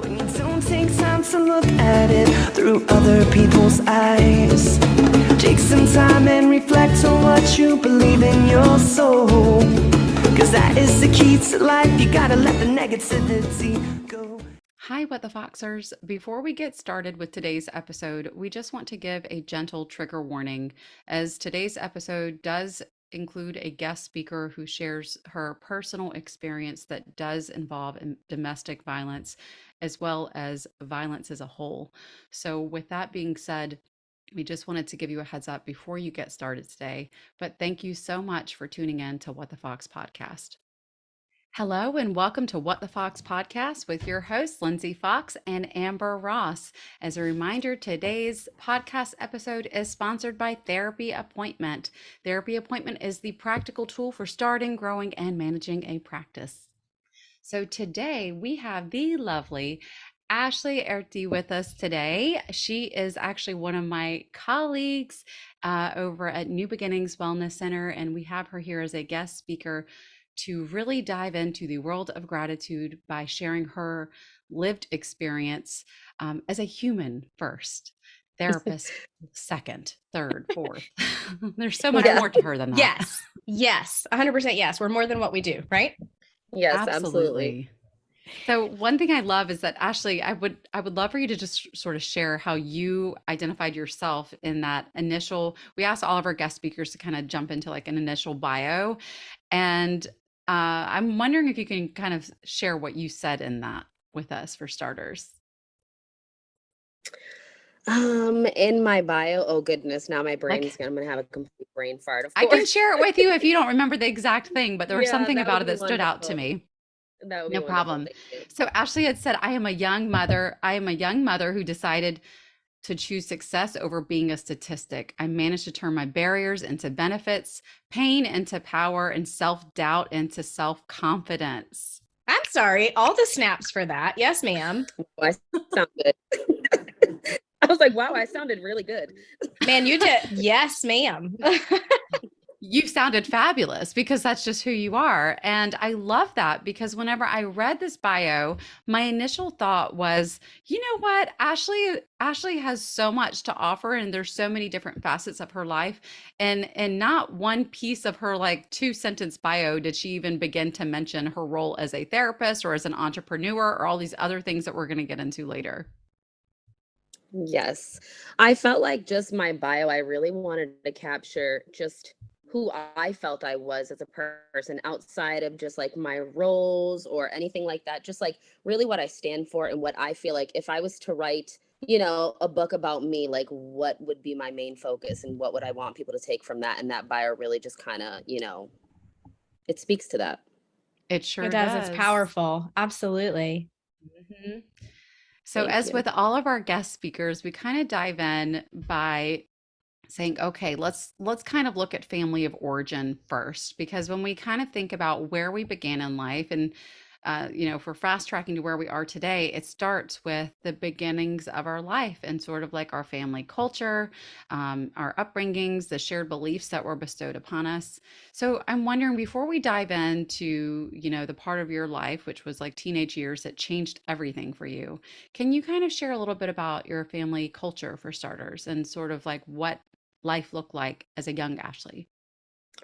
When you don't take time to look at it through other people's eyes. Take some time and reflect on what you believe in your soul. Cause that is the key to life. You gotta let the negativity go. Hi, What the Foxers. Before we get started with today's episode, we just want to give a gentle trigger warning, as today's episode does include a guest speaker who shares her personal experience that does involve domestic violence as well as violence as a whole. So, with that being said, we just wanted to give you a heads up before you get started today. But thank you so much for tuning in to What the Fox podcast. Hello, and welcome to What the Fox podcast with your hosts, Lindsey Fox and Amber Ross. As a reminder, today's podcast episode is sponsored by Therapy Appointment. Therapy Appointment is the practical tool for starting, growing, and managing a practice. So today we have the lovely Ashlee Ertie with us today. She is actually one of my colleagues over at New Beginnings Wellness Center, and we have her here as a guest speaker to really dive into the world of gratitude by sharing her lived experience as a human first, therapist second, third, fourth. There's so much Yeah. more to her than that. Yes, 100% yes. We're more than what we do, right? Absolutely. Yes, Absolutely. So one thing I love is that, Ashlee, I would love for you to just sort of share how you identified yourself in that initial. We asked all of our guest speakers to kind of jump into like an initial bio, and I'm wondering if you can kind of share what you said in that with us for starters. In my bio, oh goodness, now my Like, brain's I'm gonna have a complete brain fart, of I can course. share it with you if you don't remember the exact thing, but there was Yeah, something that would about it be that stood out to wonderful. me. That would be No wonderful. problem. Thank you. So Ashlee had said, I am a young mother. I am a young mother who decided to choose success over being a statistic. I managed to turn my barriers into benefits, pain into power, and self-doubt into self-confidence. I'm sorry, all the snaps for that. Yes, ma'am. Oh, I sound good. I was like, wow, I sounded really good. Man, you did. Yes, ma'am. You sounded fabulous because that's just who you are. And I love that because whenever I read this bio, my initial thought was, you know what? Ashlee has so much to offer and there's so many different facets of her life. And not one piece of her like 2-sentence bio did she even begin to mention her role as a therapist or as an entrepreneur or all these other things that we're going to get into later. Yes. I felt like just my bio, I really wanted to capture just who I felt I was as a person outside of just like my roles or anything like that. Just like really what I stand for and what I feel like if I was to write, a book about me, like what would be my main focus and what would I want people to take from that? And that bio really just kind of, it speaks to that. It sure It does. It's powerful. Absolutely. Mhm. So Thank as you. with all of our guest speakers, we kind of dive in by saying, okay, let's kind of look at family of origin first, because when we kind of think about where we began in life and if we're fast tracking to where we are today, it starts with the beginnings of our life and sort of like our family culture, our upbringings, the shared beliefs that were bestowed upon us. So I'm wondering, before we dive into, the part of your life, which was like teenage years that changed everything for you, can you kind of share a little bit about your family culture for starters and sort of like what life looked like as a young Ashlee?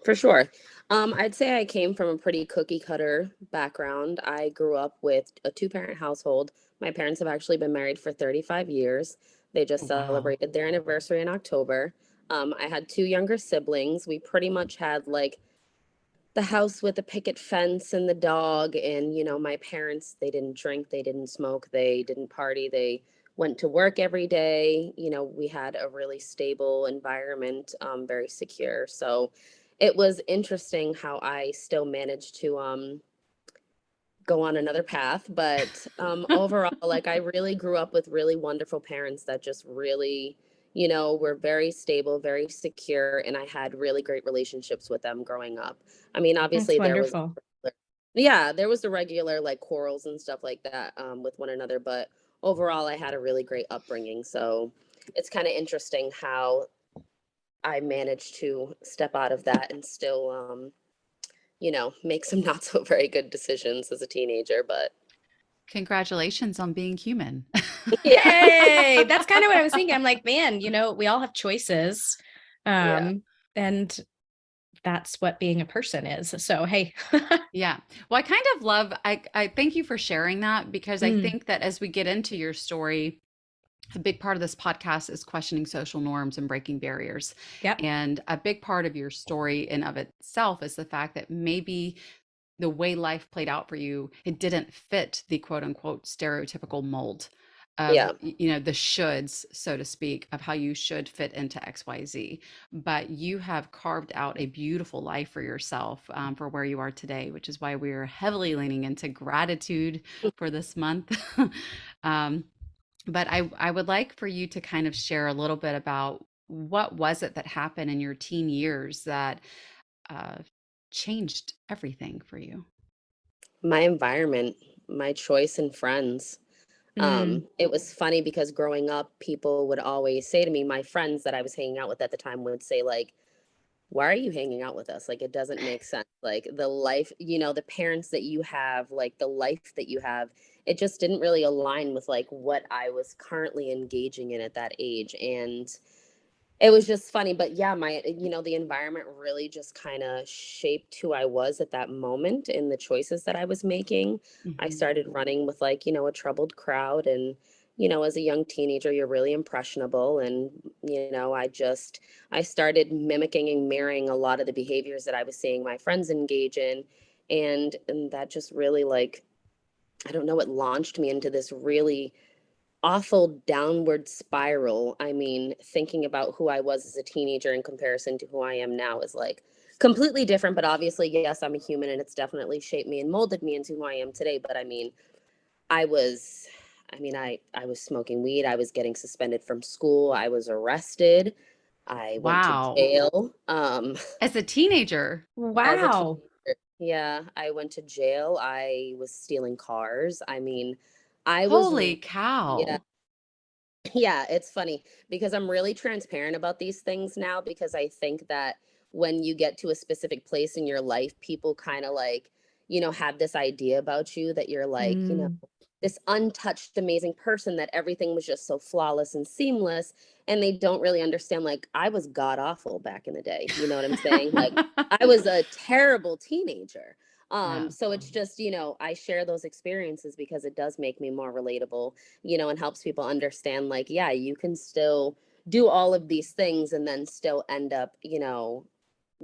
For sure. I'd say I came from a pretty cookie cutter background. I grew up with a two-parent household. My parents have actually been married for 35 years. They just Wow. celebrated their anniversary in October. I had two younger siblings. We pretty much had like the house with the picket fence and the dog. And, my parents, they didn't drink, they didn't smoke, they didn't party. They went to work every day. We had a really stable environment, very secure. So it was interesting how I still managed to go on another path. But overall, like I really grew up with really wonderful parents that just really, were very stable, very secure. And I had really great relationships with them growing up. I mean, That's obviously wonderful. there was the regular like quarrels and stuff like that with one another. But overall, I had a really great upbringing. So it's kind of interesting how I managed to step out of that and still, make some not so very good decisions as a teenager. But Congratulations on being human. Yeah. Yay! That's kind of what I was thinking. I'm like, man, we all have choices. Yeah. And that's what being a person is. So, hey. Yeah. Well, I kind of love, I thank you for sharing that, because I Mm, think that as we get into your story, a big part of this podcast is questioning social norms and breaking barriers. yep. And a big part of your story in of itself is the fact that maybe the way life played out for you, it didn't fit the quote unquote stereotypical mold of, Yeah. the shoulds, so to speak, of how you should fit into XYZ. But you have carved out a beautiful life for yourself, for where you are today, which is why we're heavily leaning into gratitude for this month. um, but I would like for you to kind of share a little bit about what was it that happened in your teen years that uh, changed everything for you. My environment, my choice in friends. Mm, It was funny because growing up, people would always say to me, my friends that I was hanging out with at the time would say, like, why are you hanging out with us? Like, it doesn't make sense. Like, the life, the parents that you have, like, the life that you have, it just didn't really align with like what I was currently engaging in at that age. And it was just funny, but yeah, the environment really just kind of shaped who I was at that moment and the choices that I was making. I Mhm. started running with like, a troubled crowd. And, as a young teenager, you're really impressionable. And, I started mimicking and mirroring a lot of the behaviors that I was seeing my friends engage in. And that just really, like, I don't know, it launched me into this really awful downward spiral. I mean, thinking about who I was as a teenager in comparison to who I am now is like completely different. But obviously, yes, I'm a human and it's definitely shaped me and molded me into who I am today. But I mean, I was, I was smoking weed. I was getting suspended from school. I was arrested. I went to Wow. jail. As a teenager. As a wow. teenager, yeah, I went to jail. I was stealing cars. I mean, I was, Holy yeah, cow. yeah, it's funny because I'm really transparent about these things now because I think that when you get to a specific place in your life, people kind of like, have this idea about you that you're like, Mm, this untouched, amazing person that everything was just so flawless and seamless. And they don't really understand, like, I was god awful back in the day. You know what I'm saying? Like, I was a terrible teenager. Yeah. So it's just, I share those experiences because it does make me more relatable, and helps people understand, like, yeah, you can still do all of these things and then still end up,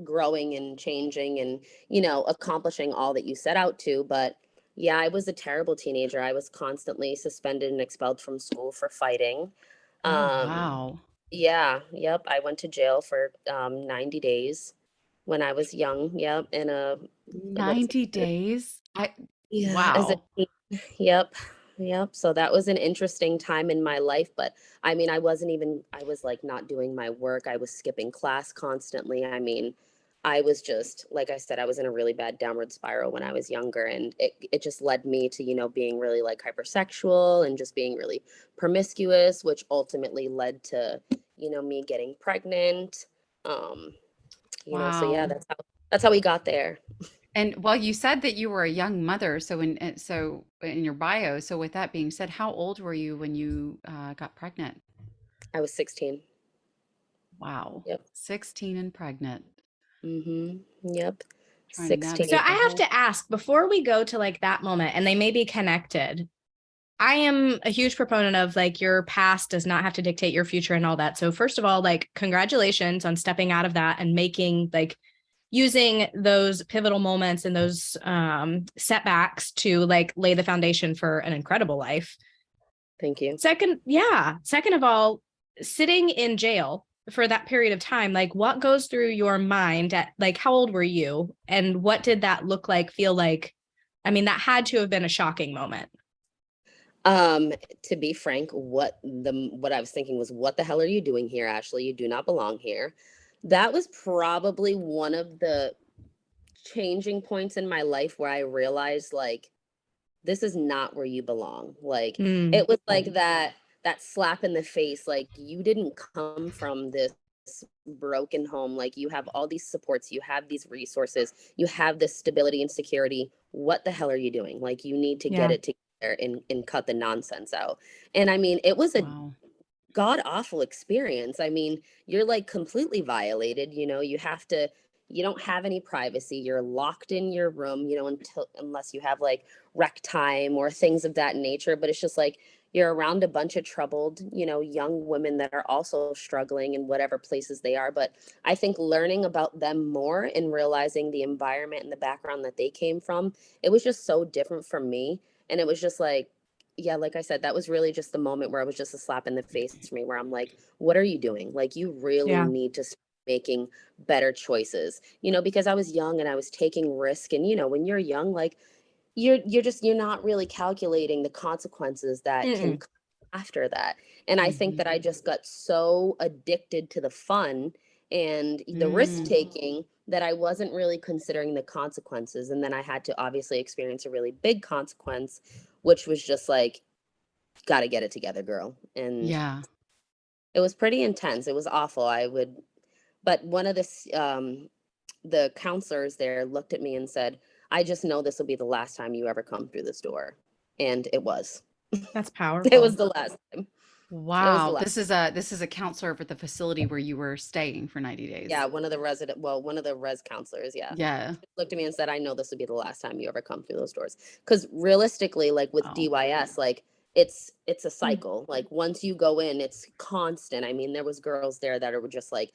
growing and changing and, accomplishing all that you set out to. But yeah, I was a terrible teenager. I was constantly suspended and expelled from school for fighting. Oh, Um, wow. yeah, yep. I went to jail for 90 days when I was young. Yep. In a, what's 90 it? days? Yeah, as a Wow. teen. Yep. Yep. So that was an interesting time in my life, but I mean, I was like not doing my work. I was skipping class constantly. I mean, I was just, like I said, I was in a really bad downward spiral when I was younger, and it just led me to, being really like hypersexual and just being really promiscuous, which ultimately led to, me getting pregnant. Um, so yeah, Wow. that's how we got there. And well, you said that you were a young mother. So in your bio, so with that being said, how old were you when you got pregnant? I was 16. Wow. Yep. 16 and pregnant. Yep. Trying to so 16. I navigate the have whole. to ask before we go to like that moment, and they may be connected. I am a huge proponent of like your past does not have to dictate your future and all that. So first of all, like congratulations on stepping out of that and making like using those pivotal moments and those setbacks to like lay the foundation for an incredible life. Thank you. Second of all, sitting in jail for that period of time, like what goes through your mind at like how old were you and what did that look like, feel like? I mean, that had to have been a shocking moment. Um, to be frank, what I was thinking was, what the hell are you doing here, Ashley? You do not belong here. That was probably one of the changing points in my life where I realized, like, this is not where you belong. Like, Mm, it was like that slap in the face, like, you didn't come from this broken home. Like, you have all these supports, you have these resources, you have this stability and security. What the hell are you doing? Like, you need to get yeah. it together. and cut the nonsense out. And I mean, it was a Wow. god awful experience. I mean, you're like completely violated, you don't have any privacy. You're locked in your room, unless you have like rec time or things of that nature. But it's just like you're around a bunch of troubled, young women that are also struggling in whatever places they are. But I think learning about them more and realizing the environment and the background that they came from, it was just so different from me. And it was just like, yeah, like I said, that was really just the moment where it was just a slap in the face for me, where I'm like, what are you doing? Like, you really Yeah. need to start making better choices, because I was young and I was taking risk. And, when you're young, like you're not really calculating the consequences that can Mm-mm. come after that. And I think Mhm. that I just got so addicted to the fun and the risk Mm. taking that I wasn't really considering the consequences. And then I had to obviously experience a really big consequence, which was just like, got to get it together, girl. And Yeah. it was pretty intense. It was awful. But one of the counselors there looked at me and said, I just know this will be the last time you ever come through this door. And it was. That's It was powerful. the last time. It was the Wow. last. This is a counselor for the facility where you were staying for 90 Yeah, days. one of the res counselors, yeah. Yeah. Looked at me and said, I know this will be the last time you ever come through those doors. Because realistically, like with Wow. DYS, like it's a Mm. cycle. Like once you go in, it's constant. I mean, there was girls there that were just like,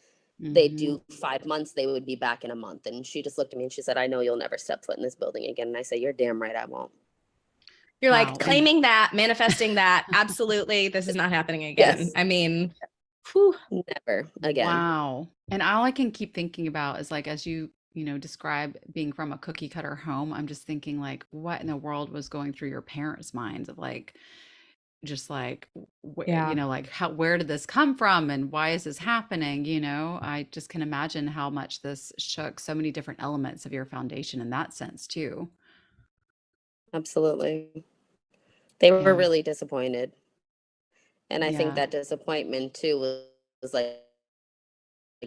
they Mhm. do 5 months, they would be back in a month. And she just looked at me and she said, I know you'll never step foot in this building again. And I said, you're damn right I won't. You're like Wow. And claiming that, manifesting that. Absolutely, this is not happening again. Yes, I mean, whew. never again. wow. And all I can keep thinking about is like as describe being from a cookie cutter home, I'm just thinking like what in the world was going through your parents' minds of like just like Yeah. like where did this come from and why is this happening? I just can imagine how much this shook so many different elements of your foundation in that sense too. Absolutely. They were Yeah. really disappointed. And I think Yeah. that disappointment too was like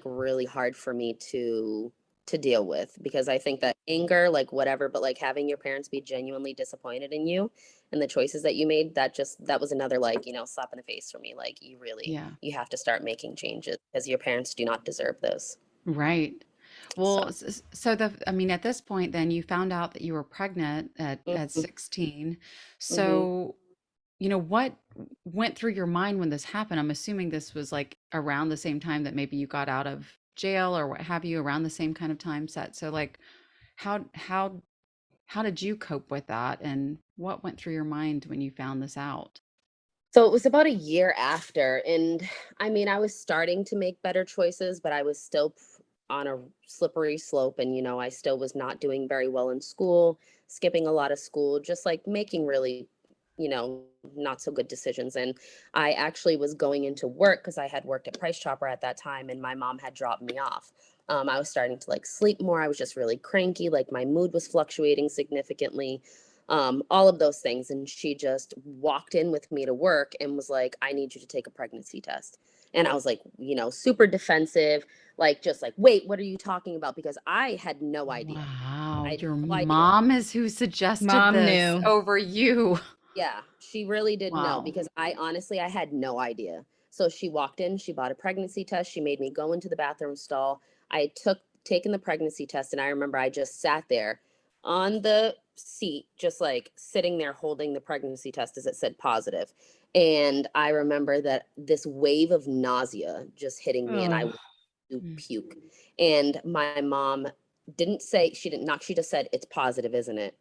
really hard for me to deal with, because I think that anger, like whatever, but like having your parents be genuinely disappointed in you and the choices that you made, that was another like, slap in the face for me. Like Yeah. you have to start making changes because your parents do not deserve this. Right. Well, So, so I mean, at this point, then you found out that you were pregnant at mhm, 16. mhm. So, what went through your mind when this happened? I'm assuming this was like around the same time that maybe you got out of jail or what have you, around the same kind of time set. So, like, how did you cope with that, and what went through your mind when you found this out? So it was about a year after. And I mean, I was starting to make better choices, but I was still on a slippery slope. And, I still was not doing very well in school, skipping a lot of school, just like making really, you know, not so good decisions. And I actually was going into work because I had worked at Price Chopper at that time and my mom had dropped me off. I was starting to like sleep more. I was just really cranky. Like my mood was fluctuating significantly, all of those things. And she just walked in with me to work and was like, I need you to take a pregnancy test. And I was like, super defensive, like, just like, wait, what are you talking about? Because I had no idea. I Wow, had your no idea. mom is who suggested Mom this knew. over you. Yeah, she really did know, Wow. because I had no idea. So she walked in, she bought a pregnancy test, she made me go into the bathroom stall. I took taken the pregnancy test, and I remember I just sat there on the seat, just like sitting there holding the pregnancy test as it said positive. And I remember that this wave of nausea just hitting me and I Oh, wanted to Mm. puke. And my mom didn't say, she didn't knock, she just said, it's positive, isn't it?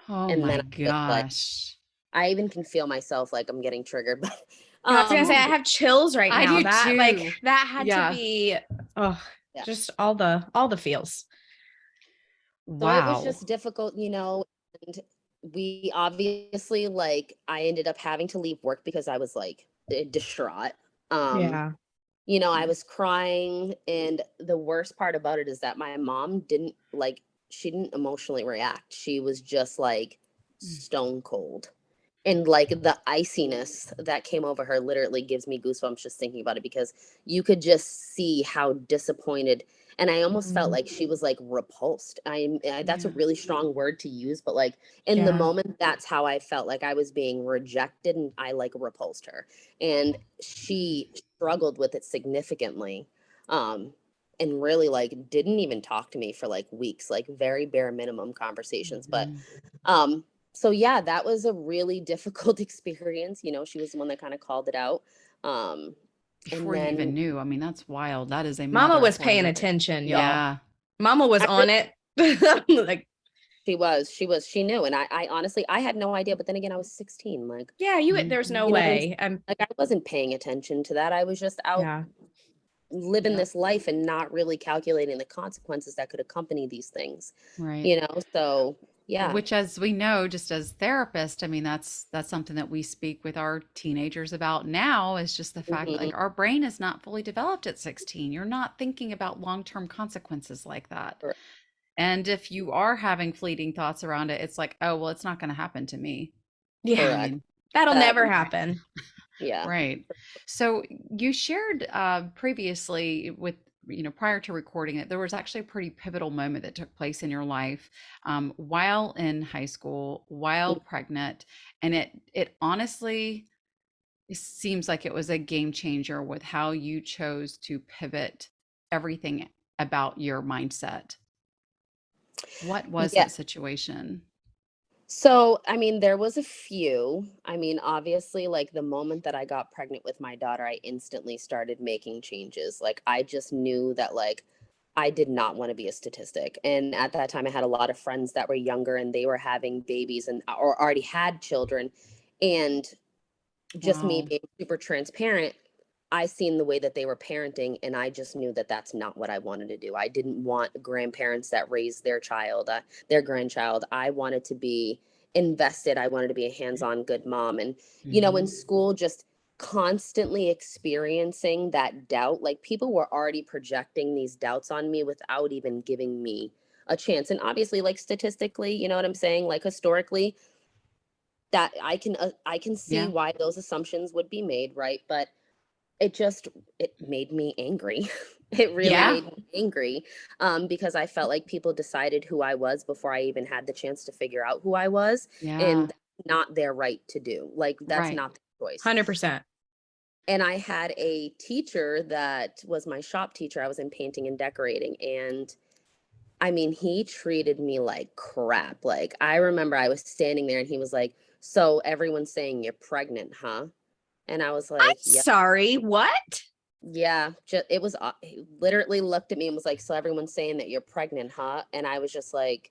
Oh And my then I just like, gosh. I even can feel myself like I'm getting triggered, but I was gonna say I um have chills right I now. do That like too. that had to Yeah. be oh yeah. just all the feels. So it was Wow. just difficult, and we obviously, like, I ended up having to leave work because I was like distraught. Um Yeah. I was crying, and the worst part about it is that my mom didn't like she didn't emotionally react. She was just like Mm. stone cold. And like the iciness that came over her literally gives me goosebumps just thinking about it, because you could just see how disappointed And I almost felt Mm, like she was like repulsed. That's a Yeah. really strong word to use, but like in the yeah. moment, that's how I felt, like I was being rejected and I like repulsed her. And she struggled with it significantly. Um, and really like didn't even talk to me for like weeks, like very bare minimum conversations. But Mhm. um, so yeah, that was a really difficult experience. You know, she was the one that kind of called it out. Um, and Before you even then knew. I mean, that's wild. That is a Mama mother was for paying you. attention, y'all. Yeah. Mama was I on it. Like, she knew. And I honestly, I had no idea. But then again, I was 16. Like, yeah, there's Mhm. no you know what I'm saying? way. I'm Like, I wasn't paying attention to that. I was just out yeah. living Yep. this life and not really calculating the consequences that could accompany these things, Right. you know? So, yeah. Which, as we know, just as therapists, I mean, that's something that we speak with our teenagers about now is just the fact that Mhm. like our brain is not fully developed at 16. You're not thinking about long-term consequences like that. Correct. And if you are having fleeting thoughts around it, it's like, oh, well, it's not going to happen to me. Yeah. I Correct. mean, That'll That, never happen. yeah. right. So you shared previously with, prior to recording it, there was actually a pretty pivotal moment that took place in your life while in high school, while pregnant. And it honestly seems like it was a game changer with how you chose to pivot everything about your mindset. What was Yeah. that situation? So, I mean, there was a few. I mean, obviously, like the moment that I got pregnant with my daughter, I instantly started making changes. Like, I just knew that, like, I did not want to be a statistic. And at that time, I had a lot of friends that were younger and they were having babies and or already had children. And just me Wow. being super transparent, I seen the way that they were parenting, and I just knew that that's not what I wanted to do. I didn't want grandparents that raised their child, their grandchild. I wanted to be invested. I wanted to be a hands-on good mom. And you know, in Hmm. school, just constantly experiencing that doubt, like people were already projecting these doubts on me without even giving me a chance. And obviously, like statistically, you know what I'm saying? Like historically, that I can see Yeah. why those assumptions would be made, right? But it just it made me angry. It really Yeah. made me angry, because I felt like people decided who I was before I even had the chance to figure out who I was, and Yeah. that's not their right to do. Like that's Right. not their choice. 100%. And I had a teacher that was my shop teacher. I was in painting and decorating, and I mean, he treated me like crap. Like I remember I was standing there and he was like, "So everyone's saying you're pregnant, huh?" And I was I'm like, "Yeah." sorry. What? Yeah, it was he literally looked at me and was like, "So everyone's saying that you're pregnant, huh?" And I was just like,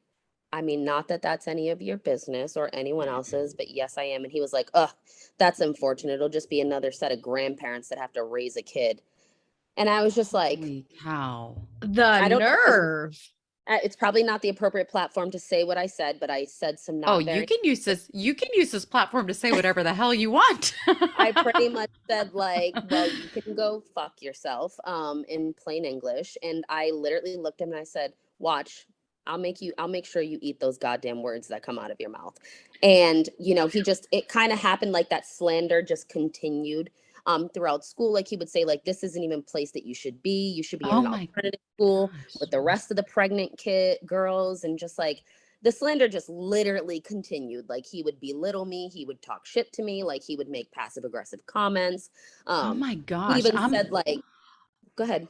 "I mean, not that that's any of your business or anyone else's, but yes, I am." And he was like, "Ugh, that's unfortunate. It'll just be another set of grandparents that have to raise a kid." And I was just like, Holy cow. The I don't know if nerve. it's probably not the appropriate platform to say what I said, but I said some Oh, not very. you can use this platform to say whatever the hell you want. I pretty much said like, "Well, you can go fuck yourself," in plain English. And I literally looked at him and I said, "Watch, I'll make sure you eat those goddamn words that come out of your mouth." And you know, it kind of happened like that slander just continued throughout school. Like he would say, like, "This isn't even a place that you should be. You should be in Oh an my alternative school gosh. with the rest of the pregnant kid girls," and just like the slander just literally continued. Like he would belittle me, he would talk shit to me, like he would make passive aggressive comments. Oh um my he gosh. even said like, go ahead.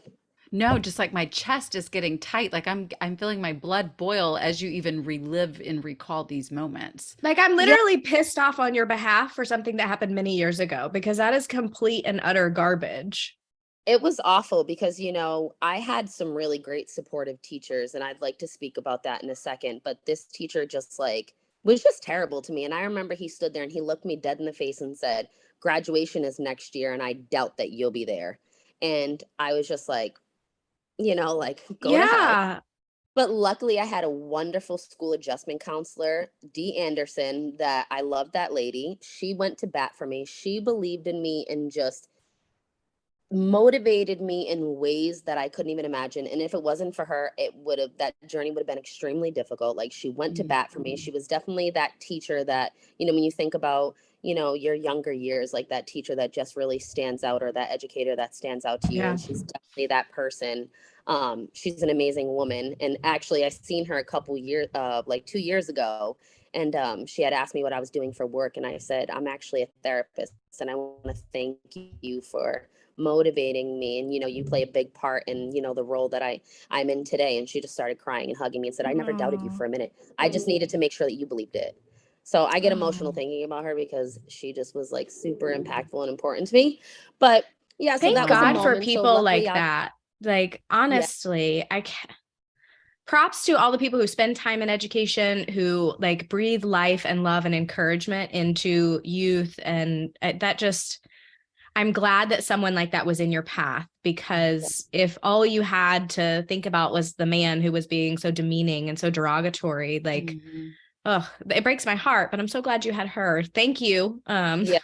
No, just like my chest is getting tight. Like I'm feeling my blood boil as you even relive and recall these moments. Like, I'm Yeah, literally pissed off on your behalf for something that happened many years ago because that is complete and utter garbage. it was awful because you know I had some really great supportive teachers, and I'd like to speak about that in a second. But this teacher just like was just terrible to me. And I remember he stood there and he looked me dead in the face and said, "Graduation is next year and I doubt that you'll be there." And I was just like, you know, like, go to hell. Yeah. But luckily, I had a wonderful school adjustment counselor, Dee Anderson, that I loved that lady. She went to bat for me. She believed in me and just motivated me in ways that I couldn't even imagine. And if it wasn't for her, that journey would have been extremely difficult. Like, she went to bat for me. She was definitely that teacher that, when you think about, your younger years, like that teacher that just really stands out, or that educator that stands out to you. Yeah. And she's definitely that person. She's an amazing woman. And actually, I seen her a couple years, like 2 years ago. And she had asked me what I was doing for work. And I said, I'm actually a therapist. And I want to thank you for motivating me, and you play a big part in the role that I'm in today. And she just started crying and hugging me and said, I never doubted you for a minute. I just needed to make sure that you believed it. So I get emotional thinking about her, because she just was like super impactful and important to me. But yeah, so Thank that was a God for moment. So people luckily like that. Like, honestly, I can't. Props to all the people who spend time in education, who like breathe life and love and encouragement into youth. And that just, I'm glad that someone like that was in your path, because if all you had to think about was the man who was being so demeaning and so derogatory, like, oh, it breaks my heart, but I'm so glad you had her. Thank you. Yeah.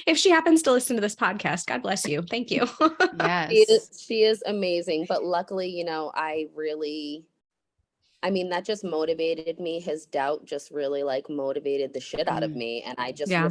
If she happens to listen to this podcast, God bless you. Thank you. Yes. She is amazing. But luckily, that just motivated me. His doubt just really like motivated the shit out of me. And I just Yeah.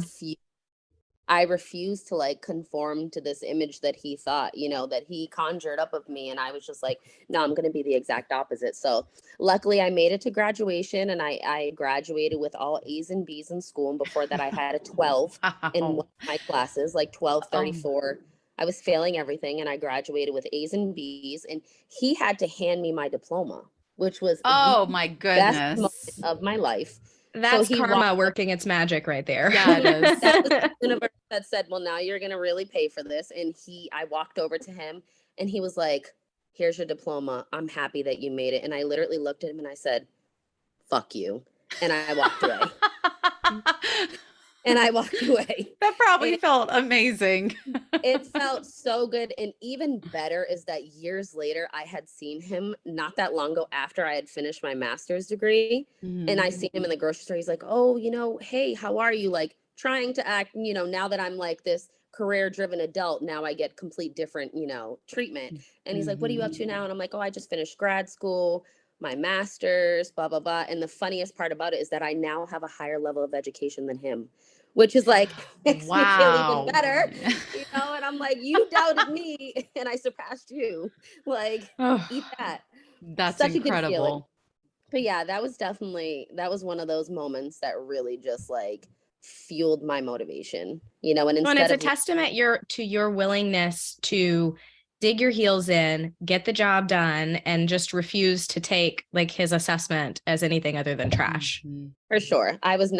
refused to like conform to this image that he thought, that he conjured up of me. And I was just like, no, I'm going to be the exact opposite. So luckily I made it to graduation, and I graduated with all A's and B's in school. And before that I had a 12 in one of my classes, like 1234. I was failing everything, and I graduated with A's and B's, and he had to hand me my diploma, which was Oh the my best moment goodness. of my life. That's he karma working its magic right there. Yeah, it is. That was the universe that said, well, now you're going to really pay for this. And I walked over to him, and he was like, here's your diploma. I'm happy that you made it. And I literally looked at him and I said, fuck you. And I walked away. And I walked away. That probably felt amazing. It felt so good. And even better is that years later, I had seen him not that long ago, after I had finished my master's degree. And I seen him in the grocery store. He's like, oh, hey, how are you? Like, trying to act, now that I'm like this career driven adult, now I get complete different, treatment. And he's like, what are you up to now? And I'm like, oh, I just finished grad school, my master's, blah, blah, blah. And the funniest part about it is that I now have a higher level of education than him, which is like, makes me feel even better, and I'm like, you doubted me and I surpassed you. Like, eat that. That's such a good feeling. incredible. But yeah, that was one of those moments that really just like fueled my motivation, and Well, and instead it's a of testament to your willingness to dig your heels in, get the job done, and just refuse to take like his assessment as anything other than trash. For sure. I did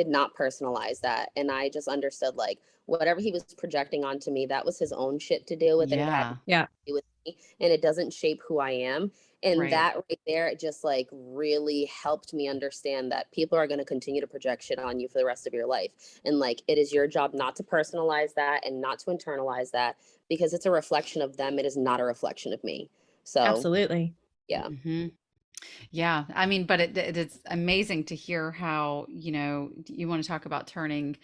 not personalize that. And I just understood, like, whatever he was projecting onto me, that was his own shit to deal with. And it had to do with me, and it doesn't shape who I am. And that right there, it just like really helped me understand that people are going to continue to project shit on you for the rest of your life. And like, it is your job not to personalize that and not to internalize that, because it's a reflection of them. It is not a reflection of me. So absolutely. Yeah. Yeah. I mean, but it's amazing to hear how, you want to talk about turning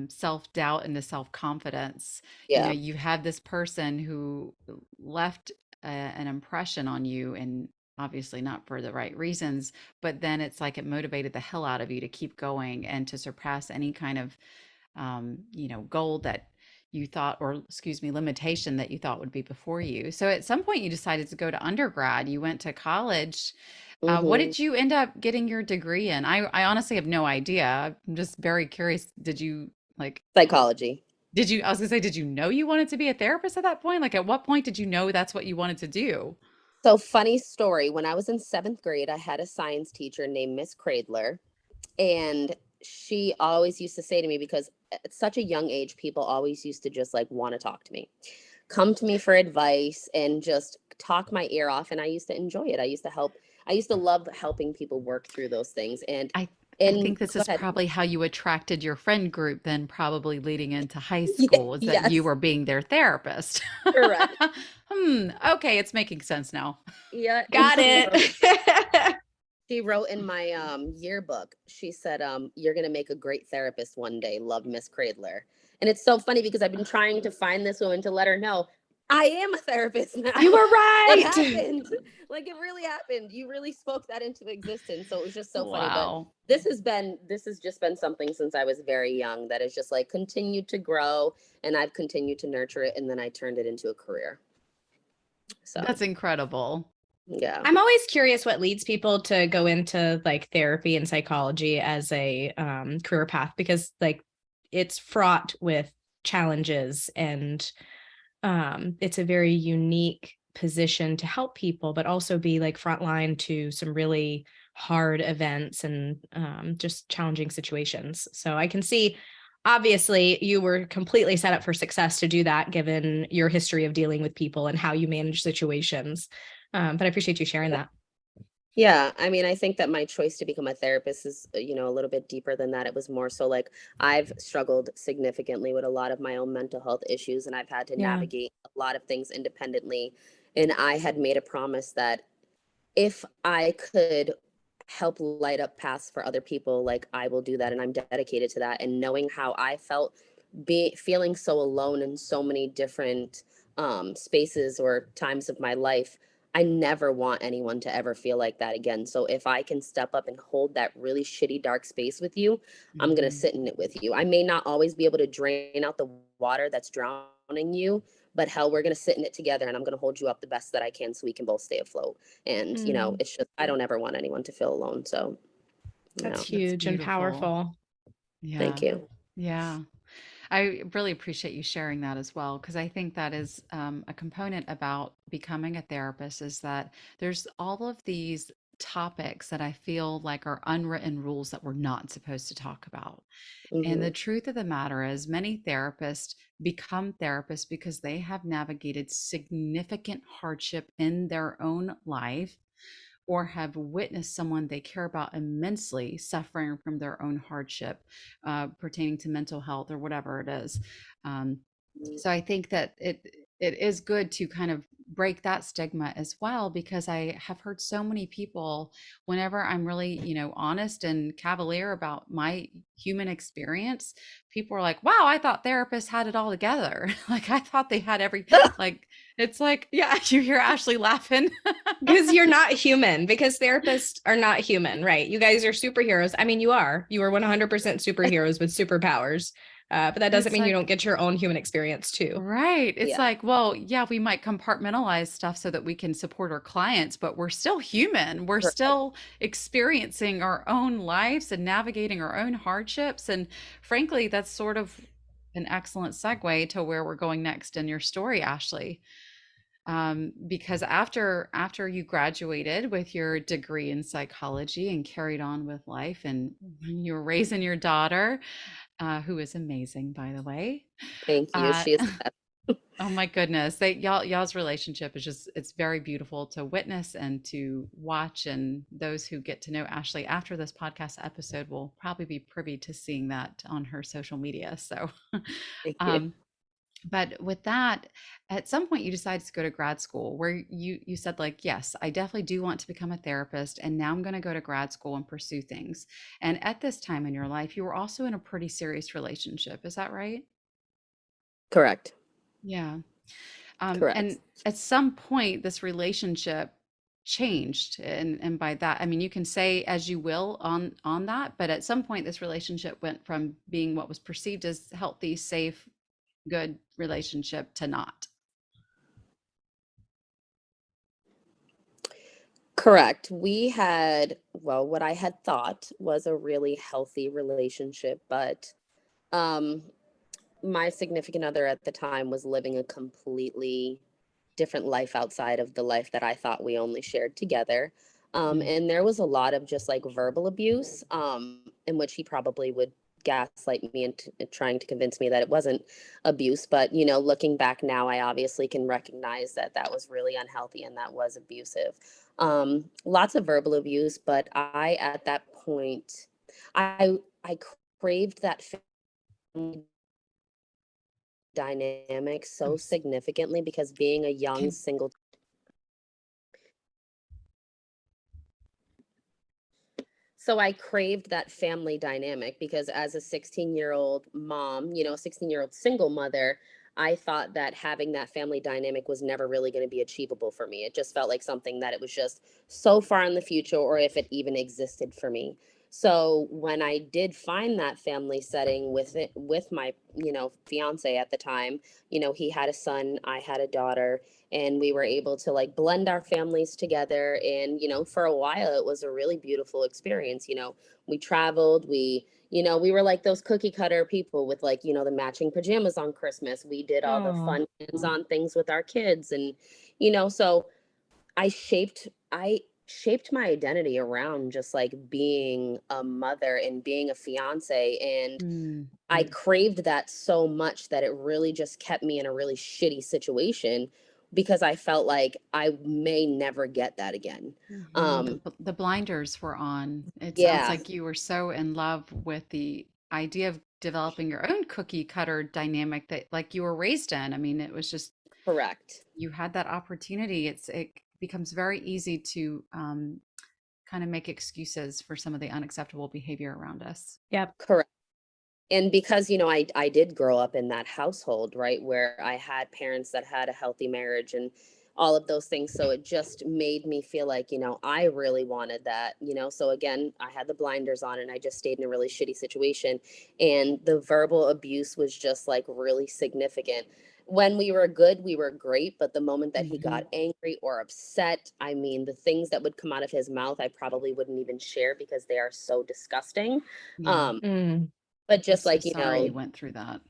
self-doubt into self-confidence. Yeah. You have this person who left an impression on you, and obviously not for the right reasons, but then it's like it motivated the hell out of you to keep going and to surpass any kind of, goal that you thought, or excuse me, limitation that you thought would be before you. So at some point you decided to go to undergrad, you went to college. What did you end up getting your degree in? I honestly have no idea. I'm just very curious. Did you Psychology. I was gonna say, did you know you wanted to be a therapist at that point? Like, at what point did you know that's what you wanted to do? So, funny story. When I was in 7th grade, I had a science teacher named Miss Cradler. And she always used to say to me, because at such a young age, people always used to just like want to talk to me, come to me for advice, and just talk my ear off. And I used to enjoy it. I used to love helping people work through those things. And I think this is probably how you attracted your friend group then, probably leading into high school, is that you were being their therapist. Correct. Okay, it's making sense now. Yeah. Got it. She wrote in my yearbook, she said, you're going to make a great therapist one day. Love, Miss Cradler. And it's so funny because I've been trying to find this woman to let her know I am a therapist now. You were It right. happened. Like it really happened. You really spoke that into existence. So it was just so funny. But Wow. this has just been something since I was very young that has just like continued to grow, and I've continued to nurture it, and then I turned it into a career. So That's incredible. yeah. I'm always curious what leads people to go into like therapy and psychology as a career path, because like it's fraught with challenges, and it's a very unique position to help people, but also be like frontline to some really hard events and just challenging situations. So I can see, obviously, you were completely set up for success to do that, given your history of dealing with people and how you manage situations. But I appreciate you sharing that. Yeah, I mean, I think that my choice to become a therapist is, a little bit deeper than that. It was more so like I've struggled significantly with a lot of my own mental health issues, and I've had to Yeah. navigate a lot of things independently. And I had made a promise that if I could help light up paths for other people, like I will do that, and I'm dedicated to that. And knowing how I felt feeling so alone in so many different spaces or times of my life, I never want anyone to ever feel like that again. So if I can step up and hold that really shitty dark space with you, I'm going to Mhm. sit in it with you. I may not always be able to drain out the water that's drowning you, but hell, we're going to sit in it together, and I'm going to hold you up the best that I can so we can both stay afloat. And, Mm, it's just, I don't ever want anyone to feel alone. So, that's yeah, That's huge and beautiful. powerful. Yeah. thank you. Yeah. I really appreciate you sharing that as well, because I think that is a component about becoming a therapist, is that there's all of these topics that I feel like are unwritten rules that we're not supposed to talk about. And Hmm. the truth of the matter is, many therapists become therapists because they have navigated significant hardship in their own life, or have witnessed someone they care about immensely suffering from their own hardship, pertaining to mental health or whatever it is. Um, so I think that it is good to kind of break that stigma as well, because I have heard so many people, whenever I'm really, honest and cavalier about my human experience, people are like, wow, I thought therapists had it all together. Like I thought they had every, like, it's like, yeah, you hear Ashlee laughing. Because you're not human, because therapists are not human, right? You guys are superheroes. I mean, you are 100% superheroes with superpowers. But that doesn't It's mean you like, don't get your own human experience too. right. It's Yeah. like, well, yeah, we might compartmentalize stuff so that we can support our clients, but we're still human. We're Correct. still experiencing our own lives and navigating our own hardships. And frankly, that's sort of an excellent segue to where we're going next in your story, Ashlee. Because after you graduated with your degree in psychology and carried on with life, and you were raising your daughter, who is amazing, by the way. Thank you. Uh, She is. oh my goodness, y'all's relationship is just, it's very beautiful to witness and to watch. And those who get to know Ashlee after this podcast episode will probably be privy to seeing that on her social media. So, Thank you. um, but with that, at some point you decided to go to grad school, where you said, like, yes, I definitely do want to become a therapist, and now I'm going to go to grad school and pursue things. And at this time in your life, you were also in a pretty serious relationship. Is that right? Correct. Yeah. Correct. And at some point, this relationship changed, and by that I mean, you can say as you will on that, but at some point this relationship went from being what was perceived as healthy, safe, good relationship to not. Correct. We had, well, what I had thought was a really healthy relationship, but um, my significant other at the time was living a completely different life outside of the life that I thought we only shared together. Mm. And there was a lot of just like verbal abuse, in which he probably would gaslight me into trying to convince me that it wasn't abuse. But, looking back now, I obviously can recognize that that was really unhealthy and that was abusive. Lots of verbal abuse, but at that point, I craved that family dynamic I'm so s- significantly because being a young can single So I craved that family dynamic because as a 16-year-old mom, 16-year-old single mother, I thought that having that family dynamic was never really going to be achievable for me. It just felt like something that it was just so far in the future, or if it even existed for me. So when I did find that family setting with my, fiance at the time, he had a son, I had a daughter, and we were able to like blend our families together. And for a while it was a really beautiful experience. We traveled, we were like those cookie cutter people with like the matching pajamas on Christmas. We did all the Oh, fun hands-on things with our kids. And so I shaped my identity around just like being a mother and being a fiance. And Mm. I craved that so much that it really just kept me in a really shitty situation because I felt like I may never get that again. The Um, the blinders were on. It sounds yeah, like you were so in love with the idea of developing your own cookie cutter dynamic that like you were raised in. I mean, it was just correct. you had that opportunity. It becomes very easy to kind of make excuses for some of the unacceptable behavior around us. yep. Correct. And because I did grow up in that household, right, where I had parents that had a healthy marriage and all of those things, so it just made me feel like I really wanted that. So again, I had the blinders on and I just stayed in a really shitty situation, and the verbal abuse was just like really significant. When we were good, we were great, but the moment that he Hmm. got angry or upset, I mean, the things that would come out of his mouth I probably wouldn't even share because they are so disgusting. Yeah. um Mm, but I'm just so like, sorry you went through that.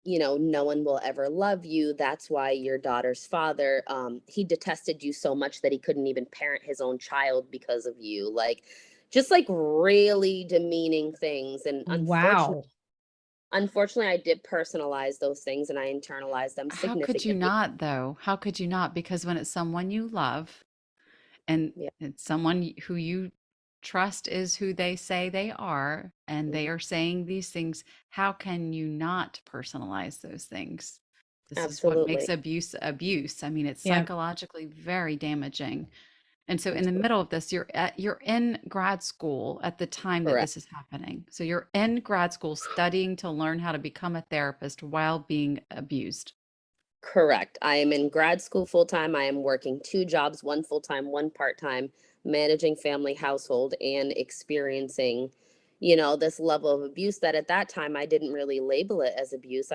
no one will ever love you. That's why your daughter's father, he detested you so much that he couldn't even parent his own child because of you. Like, just like really demeaning things. And wow. unfortunately, I did personalize those things and I internalized them How could you significantly. not, though? How could you not? Because when it's someone you love and Yeah. it's someone who you trust is who they say they are, and they Mhm. are saying these things, how can you not personalize those things? This is what makes Absolutely. abuse abuse. I mean, it's Yep. psychologically very damaging. And so in the Absolutely. middle of this, you're in grad school at the time that Correct. this is happening. So you're in grad school studying to learn how to become a therapist while being abused. Correct. I am in grad school full time. I am working two jobs, one full time, one part time, managing family household and experiencing, this level of abuse that at that time I didn't really label it as abuse.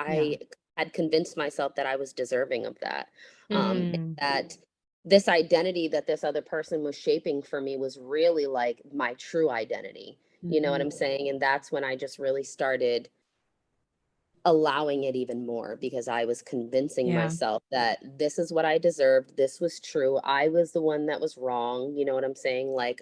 Yeah. I had convinced myself that I was deserving of that. And Mm, that this identity that this other person was shaping for me was really like my true identity. You know what Hmm. I'm saying? And that's when I just really started allowing it even more because I was convincing yeah. myself that this is what I deserved. This was true. I was the one that was wrong. You know what I'm saying? Like,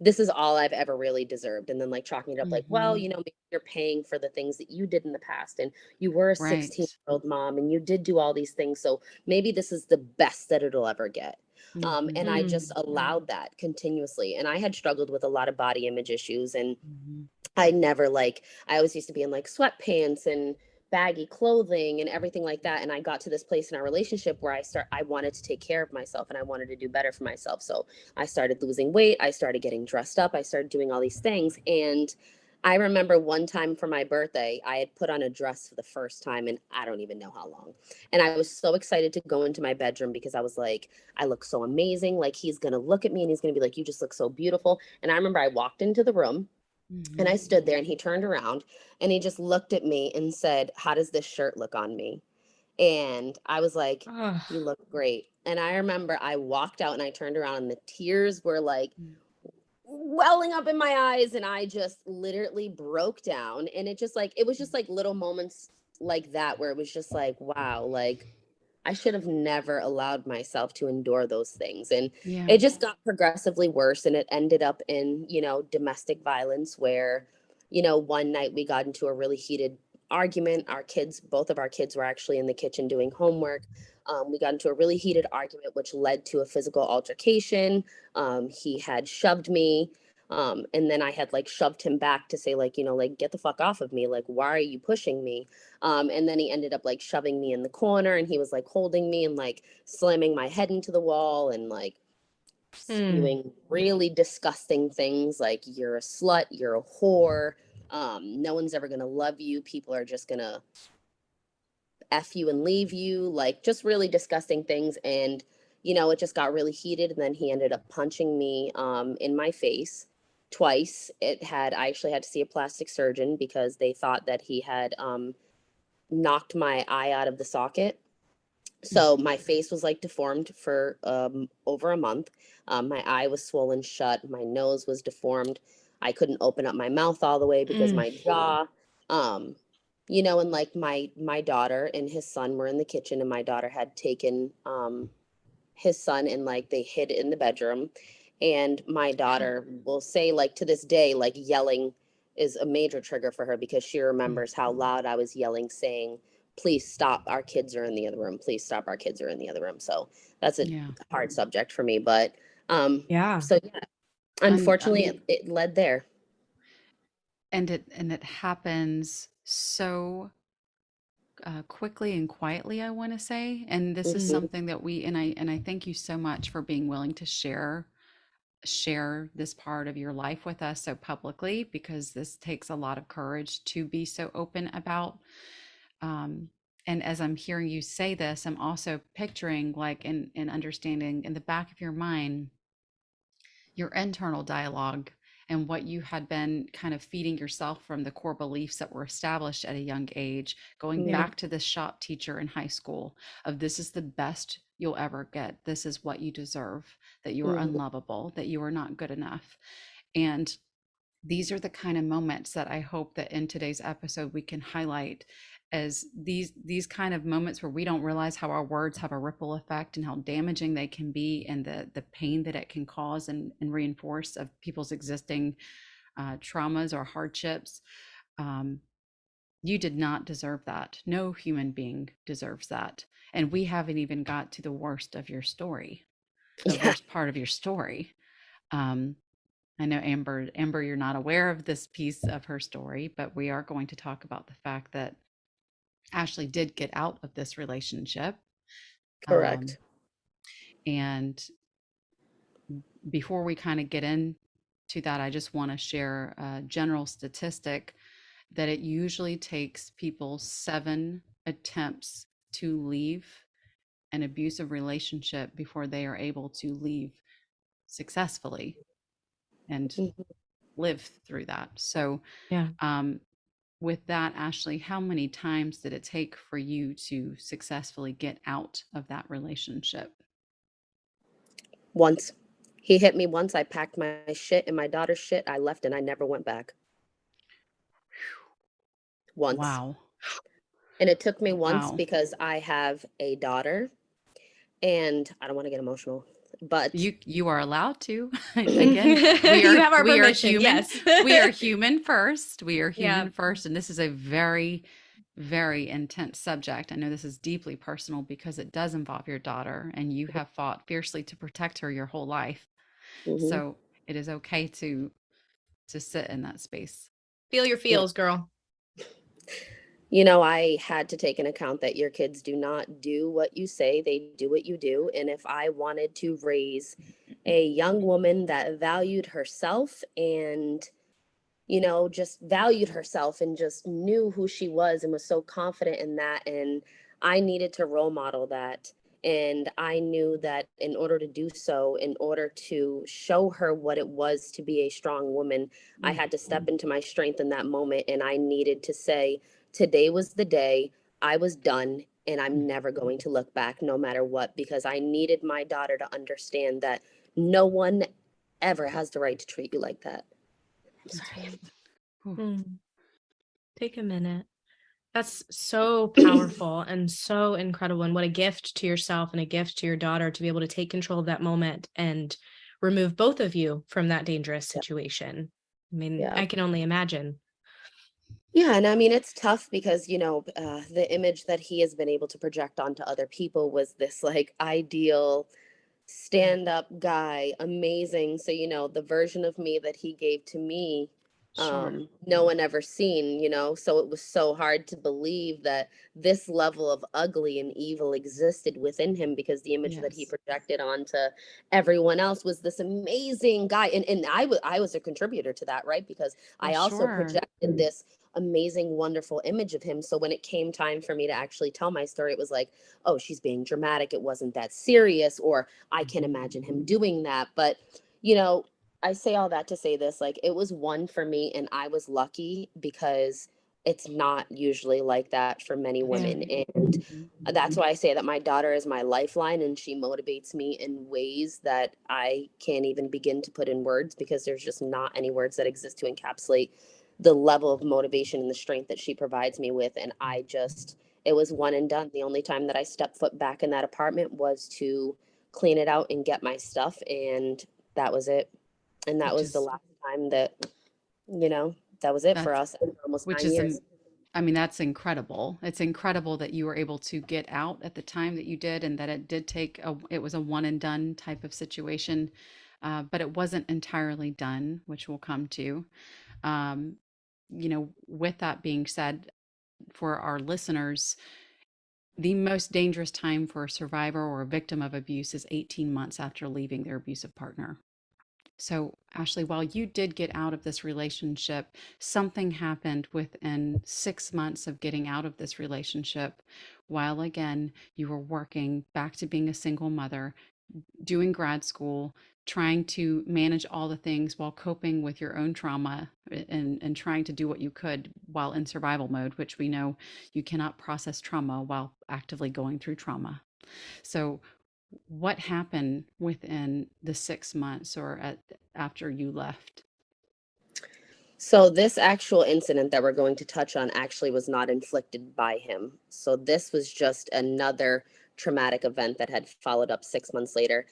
this is all I've ever really deserved. And then, like, chalking it up, like, well, Hmm. maybe you're paying for the things that you did in the past. And you were a Right. 16-year-old mom and you did do all these things. So maybe this is the best that it'll ever get. And I Hmm. Mm, just allowed that continuously. And I had struggled with a lot of body image issues. And Hmm. I never like, I always used to be in like sweatpants and baggy clothing and everything like that. And I got to this place in our relationship where I wanted to take care of myself and I wanted to do better for myself. So I started losing weight. I started getting dressed up. I started doing all these things. And I remember one time for my birthday, I had put on a dress for the first time and I don't even know how long. And I was so excited to go into my bedroom because I was like, I look so amazing. Like, he's going to look at me and he's going to be like, you just look so beautiful. And I remember I walked into the room and Hmm. I stood there and he turned around and he just looked at me and said, how does this shirt look on me? And I was like, ugh, you look great. And I remember I walked out and I turned around and the tears were like welling up in my eyes. And I just literally broke down. And it was just like little moments like that where it was just like, wow, like I should have never allowed myself to endure those things. And Yeah. it just got progressively worse. And it ended up in, domestic violence where, one night we got into a really heated argument. Both of our kids were actually in the kitchen doing homework. We got into a really heated argument, which led to a physical altercation. He had shoved me. And then I had like shoved him back to say, like, like, get the fuck off of me. Like, why are you pushing me? And then he ended up like shoving me in the corner and he was like holding me and like slamming my head into the wall. And like, spewing really disgusting things like you're a slut, you're a whore, no one's ever going to love you, people are just going to F you and leave you, like just really disgusting things. And, it just got really heated. And then he ended up punching me in my face twice. I actually had to see a plastic surgeon because they thought that he had knocked my eye out of the socket. So my face was like deformed for over a month. My eye was swollen shut. My nose was deformed. I couldn't open up my mouth all the way because my jaw, and like my daughter and his son were in the kitchen, and my daughter had taken his son and like they hid in the bedroom. And my daughter will say, like, to this day, like yelling is a major trigger for her because she remembers how loud I was yelling, saying, please stop, our kids are in the other room, please stop, our kids are in the other room. So that's a hard subject for me, but so yeah, unfortunately it led there. And it happens so quickly and quietly, I want to say. And this is something that I thank you so much for being willing to share this part of your life with us so publicly, because this takes a lot of courage to be so open about. And as I'm hearing you say this, I'm also picturing, like, in understanding in the back of your mind, your internal dialogue and what you had been kind of feeding yourself from the core beliefs that were established at a young age, going back to the shop teacher in high school of this is the best you'll ever get. This is what you deserve, that you are unlovable, that you are not good enough. And these are the kind of moments that I hope that in today's episode we can highlight as these kind of moments where we don't realize how our words have a ripple effect and how damaging they can be, and the pain that it can cause and reinforce of people's existing traumas or hardships. You did not deserve that. No human being deserves that. And we haven't even got to the worst of your story, the worst part of your story. I know Amber, you're not aware of this piece of her story, but we are going to talk about the fact that Ashlee did get out of this relationship. Correct. And before we kind of get into that, I just want to share a general statistic that it usually takes people 7 attempts to leave an abusive relationship before they are able to leave successfully and live through that. So, with that, Ashlee, how many times did it take for you to successfully get out of that relationship? Once. He hit me once. I packed my shit and my daughter's shit. I left and I never went back. Once. Wow. And it took me once Wow. because I have a daughter, and I don't want to get emotional, but You are allowed to. Again, You have our we are permission, human. yes. We are human first. We are human Yeah. first. And this is a very, very intense subject. I know this is deeply personal because it does involve your daughter, and you have fought fiercely to protect her your whole life. So it is okay to sit in that space. Feel your feels, girl. I had to take an account that your kids do not do what you say, they do what you do. And if I wanted to raise a young woman that valued herself and, just valued herself and just knew who she was and was so confident in that, and I needed to role model that. And I knew that in order to do so, in order to show her what it was to be a strong woman, I had to step into my strength in that moment. And I needed to say, today was the day, I was done, and I'm never going to look back no matter what, because I needed my daughter to understand that no one ever has the right to treat you like that. I'm sorry. Take a minute. That's so powerful and so incredible, and what a gift to yourself and a gift to your daughter to be able to take control of that moment and remove both of you from that dangerous situation. I mean, I can only imagine. Yeah, and I mean, it's tough because, the image that he has been able to project onto other people was this like ideal stand-up guy, amazing. So, the version of me that he gave to me Sure. no one ever seen, so it was so hard to believe that this level of ugly and evil existed within him, because the image that he Yes. projected onto everyone else was this amazing guy. And I was a contributor to that, right? Because Well, I also sure. projected this amazing, wonderful image of him. So when it came time for me to actually tell my story, it was like, oh, she's being dramatic. It wasn't that serious, or I can imagine him doing that. But, you know, I say all that to say this, like, it was one for me, and I was lucky because it's not usually like that for many Yeah. women. And Mhm. that's why I say that my daughter is my lifeline, and she motivates me in ways that I can't even begin to put in words, because there's just not any words that exist to encapsulate the level of motivation and the strength that she provides me with. And it was one and done. The only time that I stepped foot back in that apartment was to clean it out and get my stuff. And that was it. And that Which was the is last time that was it for that's us for almost which 9 is years. I mean, that's incredible. It's incredible that you were able to get out at the time that you did, and that it was a one and done type of situation, but it wasn't entirely done, which we'll come to. Um, with that being said, for our listeners, the most dangerous time for a survivor or a victim of abuse is 18 months after leaving their abusive partner. So, Ashlee, while you did get out of this relationship, something happened within 6 months of getting out of this relationship, while again, you were working back to being a single mother, doing grad school, trying to manage all the things while coping with your own trauma, and trying to do what you could while in survival mode, which we know you cannot process trauma while actively going through trauma. So, what happened within the 6 months after you left? So this actual incident that we're going to touch on actually was not inflicted by him. So this was just another traumatic event that had followed up 6 months later.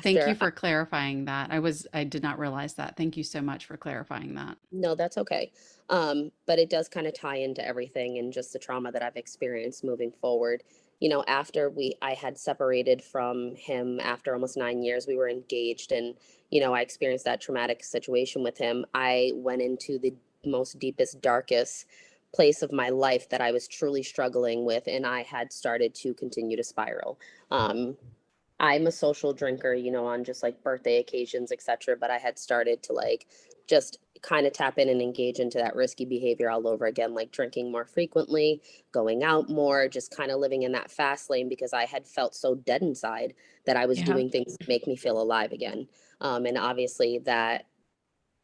Thank you After for clarifying that. I did not realize that. Thank you so much for clarifying that. No, that's okay. But it does kind of tie into everything and just the trauma that I've experienced moving forward. After I had separated from him after almost 9 years, we were engaged, and I experienced that traumatic situation with him. I went into the most deepest, darkest place of my life that I was truly struggling with, and I had started to continue to spiral. I'm a social drinker, on just like birthday occasions, etc. But I had started to like just kind of tap in and engage into that risky behavior all over again, like drinking more frequently, going out more, just kind of living in that fast lane, because I had felt so dead inside that I was Yeah. doing things to make me feel alive again. And obviously that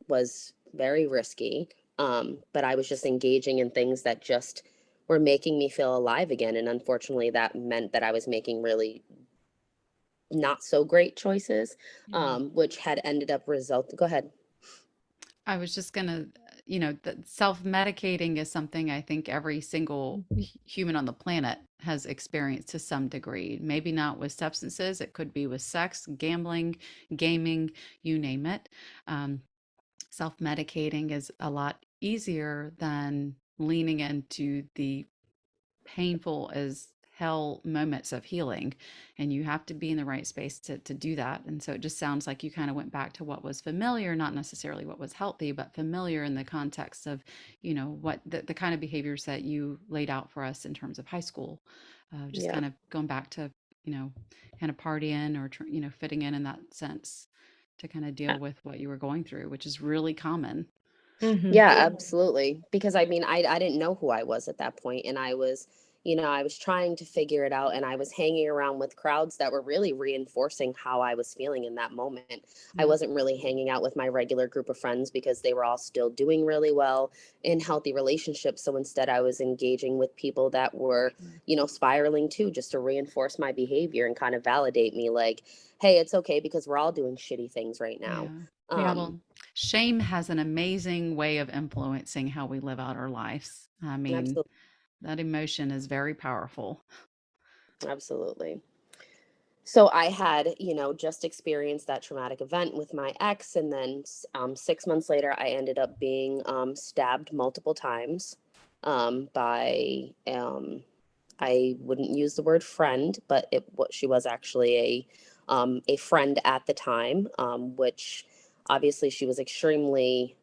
was very risky. But I was just engaging in things that just were making me feel alive again. And unfortunately, that meant that I was making really not so great choices, Yeah. which had ended up go ahead. I was just gonna, that self-medicating is something I think every single human on the planet has experienced to some degree. Maybe not with substances, it could be with sex, gambling, gaming, you name it. Um, Self-medicating is a lot easier than leaning into the painful as hell moments of healing, and you have to be in the right space to do that. And so it just sounds like you kind of went back to what was familiar, not necessarily what was healthy, but familiar in the context of what the kind of behaviors that you laid out for us in terms of high school, just Yeah. kind of going back to you know kind of partying, or fitting in that sense, to kind of deal with what you were going through, which is really common. Hmm. Yeah, absolutely. Because I mean, I didn't know who I was at that point, and I was trying to figure it out, and I was hanging around with crowds that were really reinforcing how I was feeling in that moment. I Yeah. wasn't really hanging out with my regular group of friends because they were all still doing really well in healthy relationships. So instead, I was engaging with people that were, Sure. spiraling too, just to reinforce my behavior and kind of validate me, like, hey, it's okay because we're all doing shitty things right now. Yeah. Yeah. Um, Well, shame has an amazing way of influencing how we live out our lives. I mean, absolutely. that emotion is very powerful. Absolutely. So I had, just experienced that traumatic event with my ex, and then 6 months later, I ended up being stabbed multiple times by I wouldn't use the word friend, but what she was actually a friend at the time, which obviously she was extremely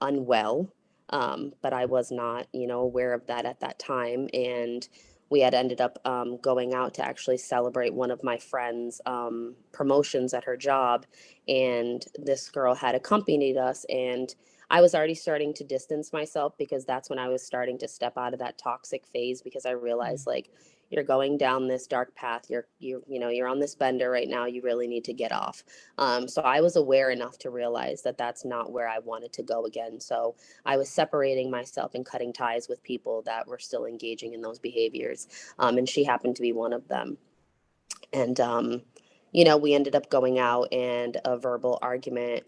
unwell. But I was not, aware of that at that time. And we had ended up going out to actually celebrate one of my friend's promotions at her job. And this girl had accompanied us. And I was already starting to distance myself because that's when I was starting to step out of that toxic phase, because I realized like, you're going down this dark path. You're on this bender right now. You really need to get off. So I was aware enough to realize that that's not where I wanted to go again. So I was separating myself and cutting ties with people that were still engaging in those behaviors. And she happened to be one of them. And, we ended up going out, and a verbal argument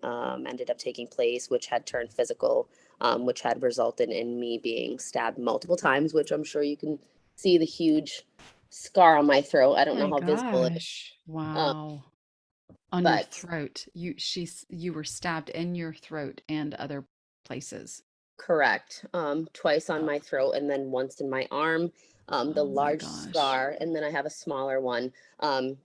ended up taking place, which had turned physical, which had resulted in me being stabbed multiple times, which I'm sure you can see the huge scar on my throat. I don't know My how visible it is. gosh. Wow. On your But throat. You were stabbed in your throat and other places. correct. Twice on Oh, my throat and then once in my arm. The oh my large gosh. scar, and then I have a smaller one.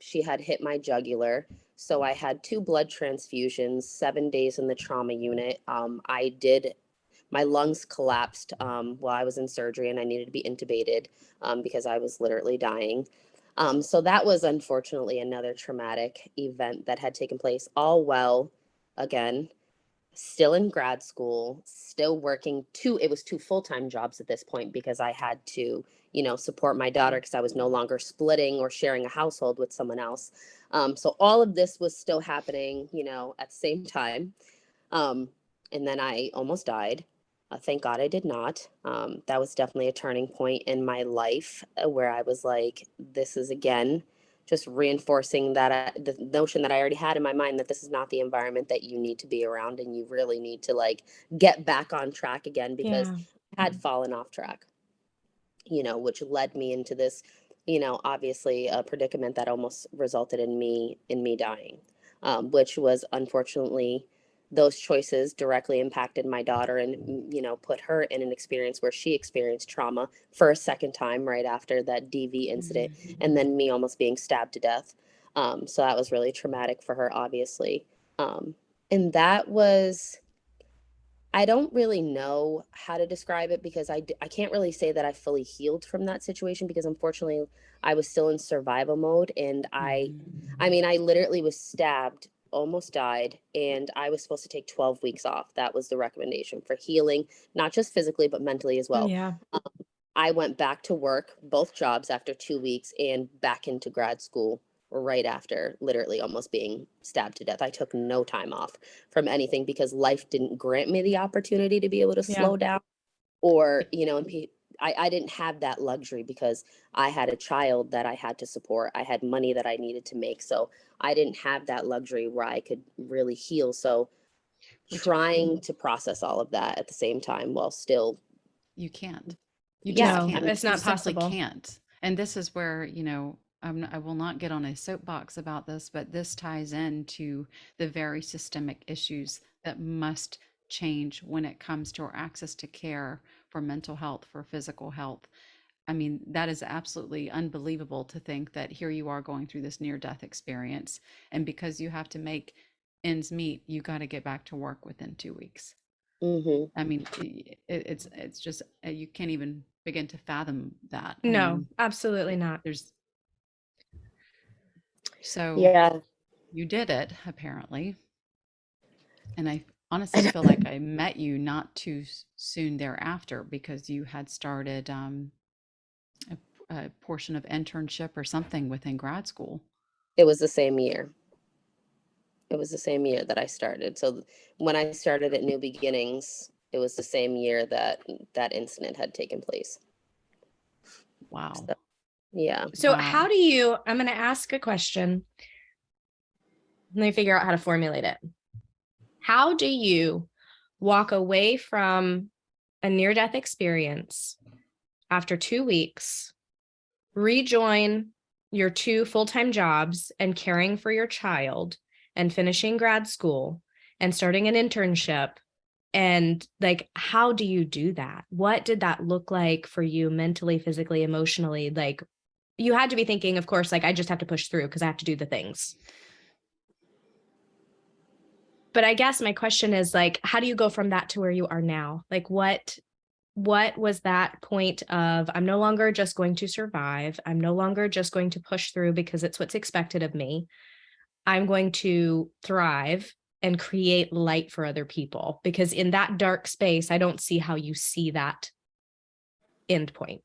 She had hit my jugular. So I had 2 blood transfusions, 7 days in the trauma unit. My lungs collapsed while I was in surgery, and I needed to be intubated because I was literally dying. So that was unfortunately another traumatic event that had taken place, all well, again, still in grad school, still working it was 2 full-time jobs at this point, because I had to, support my daughter, because I was no longer splitting or sharing a household with someone else. So all of this was still happening, at the same time. And then I almost died. Thank God I did not. That was definitely a turning point in my life, where I was like, this is again just reinforcing that the notion that I already had in my mind, that this is not the environment that you need to be around, and you really need to like get back on track again, because Yeah. I had fallen off track, which led me into this, obviously a predicament that almost resulted in me dying, which was unfortunately, those choices directly impacted my daughter, and put her in an experience where she experienced trauma for a second time right after that DV incident, and then me almost being stabbed to death. So that was really traumatic for her, obviously. And that was, I don't really know how to describe it, because I can't really say that I fully healed from that situation, because unfortunately I was still in survival mode. And I mean, I literally was stabbed, almost died, and I was supposed to take 12 weeks off. That was the recommendation for healing, not just physically, but mentally as well. Yeah. I went back to work, both jobs, after 2 weeks, and back into grad school right after, literally almost being stabbed to death. I took no time off from anything, because life didn't grant me the opportunity to be able to Yeah. slow down, or, I didn't have that luxury, because I had a child that I had to support. I had money that I needed to make. So I didn't have that luxury where I could really heal. So Which trying to process all of that at the same time while still, you can't. You just yeah, No, I can't. mean, it's You not simply possible. can't. And this is where, I will not get on a soapbox about this, but this ties into the very systemic issues that must change when it comes to our access to care for mental health, for physical health. I mean, that is absolutely unbelievable to think that here you are going through this near death experience. And because you have to make ends meet, you got to get back to work within 2 weeks. mhm. I mean, it's just you can't even begin to fathom that. I No, mean, absolutely not. there's so Yeah. you did it apparently, and I honestly feel like I met you not too soon thereafter, because you had started a portion of internship or something within grad school. It was the same year. It was the same year that I started. So when I started at New Beginnings, it was the same year that that incident had taken place. Wow. So, yeah. So Wow. I'm going to ask a question. Let me figure out how to formulate it. How do you walk away from a near-death experience after 2 weeks, rejoin your 2 full-time jobs and caring for your child and finishing grad school and starting an internship? And like, how do you do that? What did that look like for you mentally, physically, emotionally? Like, you had to be thinking, of course, like, I just have to push through because I have to do the things. But I guess my question is like, how do you go from that to where you are now? Like what was that point of, I'm no longer just going to survive. I'm no longer just going to push through because it's what's expected of me. I'm going to thrive and create light for other people, because in that dark space, I don't see how you see that end point.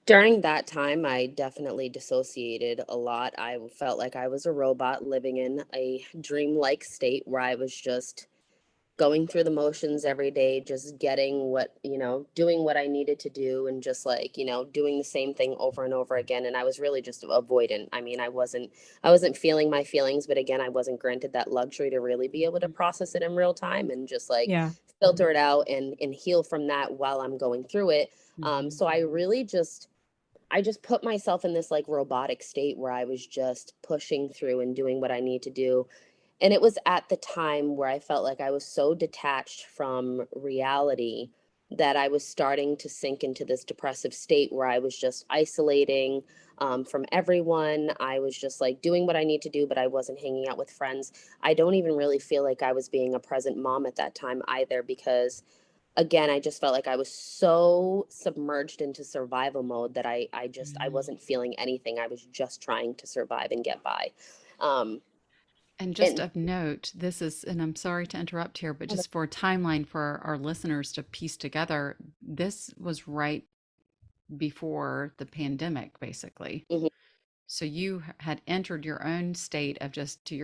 During that time, I definitely dissociated a lot. I felt like I was a robot living in a dreamlike state where I was just going through the motions every day, just getting what, doing what I needed to do, and just like, doing the same thing over and over again. And I was really just avoidant. I mean, I wasn't feeling my feelings, but again, I wasn't granted that luxury to really be able to process it in real time and just like Yeah. filter it out and heal from that while I'm going through it. So I just put myself in this like robotic state where I was just pushing through and doing what I need to do. And it was at the time where I felt like I was so detached from reality that I was starting to sink into this depressive state where I was just isolating from everyone. I was just like doing what I need to do, but I wasn't hanging out with friends. I don't even really feel like I was being a present mom at that time either, because again, I just felt like I was so submerged into survival mode that I wasn't feeling anything. I was just trying to survive and get by. Um, And just and of note, this is, and I'm sorry to interrupt here, but just for a timeline for our listeners to piece together, this was right before the pandemic, basically. Mhm. So you had entered your own state of, just to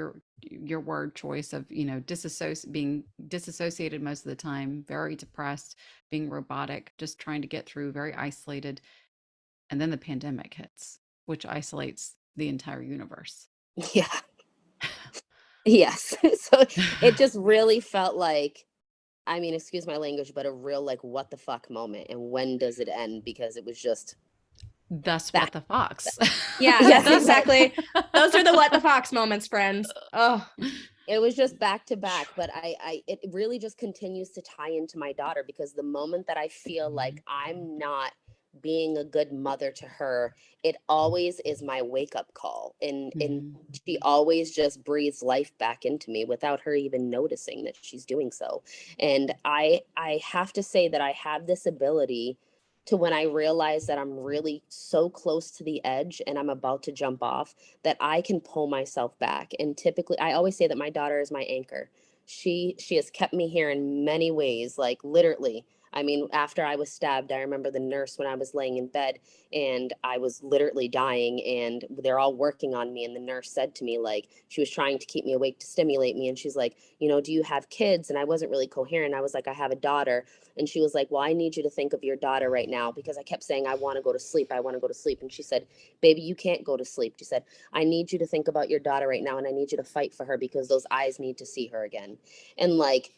your word choice of, being disassociated most of the time, very depressed, being robotic, just trying to get through, very isolated. And then the pandemic hits, which isolates the entire universe. Yeah. Yes. So it just really felt like, I mean, excuse my language, but a real like what the fuck moment, and when does it end? Because it was just Thus, that. what the fox. Yeah, Yes, that's exactly. Those are the what the fox moments, friends. Oh, It was just back to back, but it really just continues to tie into my daughter, because the moment that I feel like I'm not being a good mother to her, it always is my wake up call, and Mhm. she always just breathes life back into me without her even noticing that she's doing so. And I have to say that I have this ability to, when I realize that I'm really so close to the edge and I'm about to jump off, that I can pull myself back. And typically, I always say that my daughter is my anchor. She has kept me here in many ways, like literally. I mean, after I was stabbed, I remember the nurse when I was laying in bed and I was literally dying, and they're all working on me, and the nurse said to me, like, she was trying to keep me awake to stimulate me, and she's like, do you have kids? And I wasn't really coherent. I was like, I have a daughter. And she was like, well, I need you to think of your daughter right now, because I kept saying, I want to go to sleep. I want to go to sleep. And she said, baby, you can't go to sleep. She said, I need you to think about your daughter right now, and I need you to fight for her, because those eyes need to see her again. And like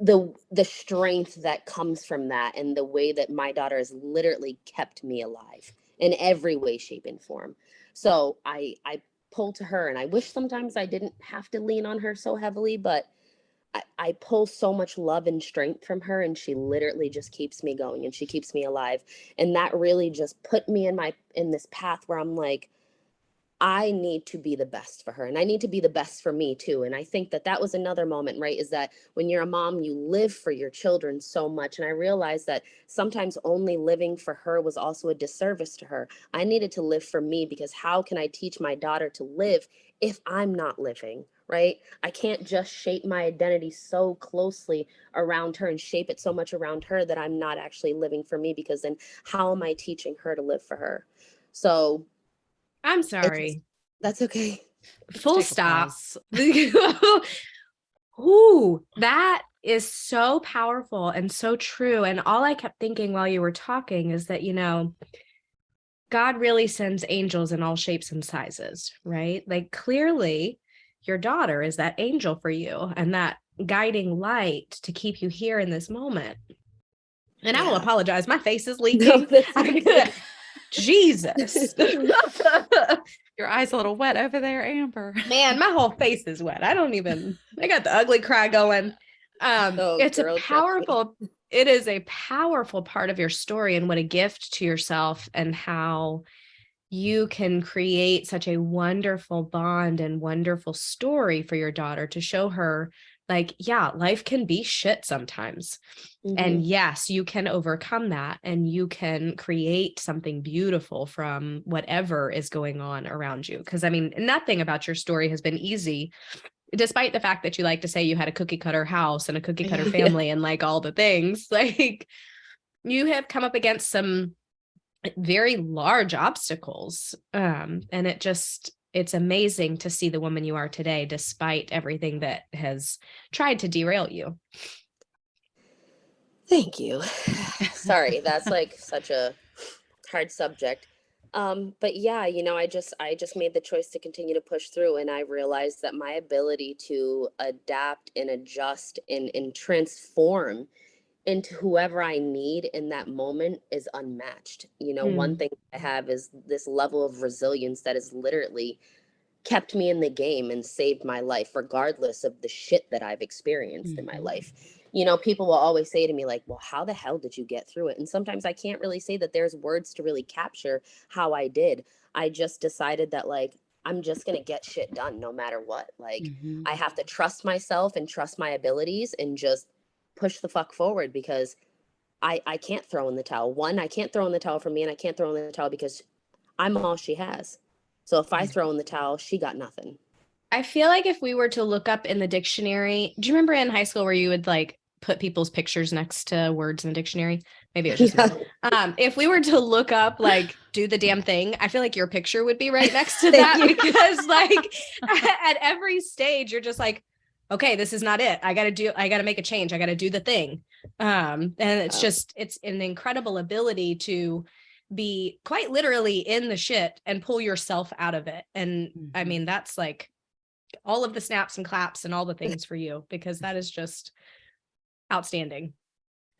the strength that comes from that, and the way that my daughter has literally kept me alive in every way, shape, and form. So I pull to her, and I wish sometimes I didn't have to lean on her so heavily, but I pull so much love and strength from her, and she literally just keeps me going, and she keeps me alive. And that really just put me in this path where I'm like, I need to be the best for her, and I need to be the best for me too. And I think that that was another moment, right? Is that when you're a mom, you live for your children so much. And I realized that sometimes only living for her was also a disservice to her. I needed to live for me, because how can I teach my daughter to live if I'm not living, right? I can't just shape my identity so closely around her and shape it so much around her that I'm not actually living for me, because then how am I teaching her to live for her? So I'm it just, sorry. that's okay. Full Take a stop. pause. Ooh, that is so powerful and so true. And all I kept thinking while you were talking is that, God really sends angels in all shapes and sizes, right? Like clearly your daughter is that angel for you and that guiding light to keep you here in this moment. And I will Yeah. apologize. My face is No, leaking. that's okay. Jesus. Your eyes a little wet over there, Amber. Man, my whole face is wet. I got the ugly cry going. Oh, It's girl, trust me. it is a powerful part of your story, and what a gift to yourself, and how you can create such a wonderful bond and wonderful story for your daughter to show her, like, yeah, life can be shit sometimes. And yes, you can overcome that, and you can create something beautiful from whatever is going on around you. Because I mean, nothing about your story has been easy, despite the fact that you like to say you had a cookie cutter house and a cookie cutter Yeah. family and like all the things. Like, you have come up against some very large obstacles. And it's amazing to see the woman you are today, despite everything that has tried to derail you. Thank you. Sorry, that's like such a hard subject. But yeah, I just made the choice to continue to push through, and I realized that my ability to adapt and adjust and transform into whoever I need in that moment is unmatched. One Mm, thing I have is this level of resilience that has literally kept me in the game and saved my life, regardless of the shit that I've experienced in my Mhm. life. People will always say to me, like, well, how the hell did you get through it? And sometimes I can't really say that there's words to really capture how I did. I just decided that, like, I'm just going to get shit done no matter what. Like, Mhm. I have to trust myself and trust my abilities and just push the fuck forward, because I can't throw in the towel. One, I can't throw in the towel for me, and I can't throw in the towel because I'm all she has. So if I Yeah. throw in the towel, she got nothing. I feel like if we were to look up in the dictionary, do you remember in high school where you would like put people's pictures next to words in the dictionary? Maybe it was just me. Yeah. If we were to look up like do the damn thing, I feel like your picture would be right next to Thank that, you. because like at every stage you're just like, okay, this is not it. I gotta make a change. I gotta do the thing. And it's an incredible ability to be quite literally in the shit and pull yourself out of it. And I Mhm. mean, that's like all of the snaps and claps and all the things for you, because that is just outstanding.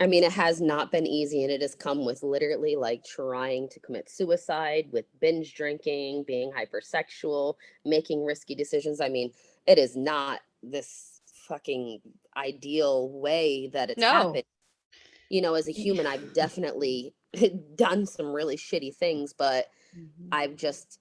I mean, it has not been easy, and it has come with literally like trying to commit suicide, with binge drinking, being hypersexual, making risky decisions. I mean, it is not this fucking ideal way that it's No. happened. As a human, I've definitely done some really shitty things, but Mhm. I've just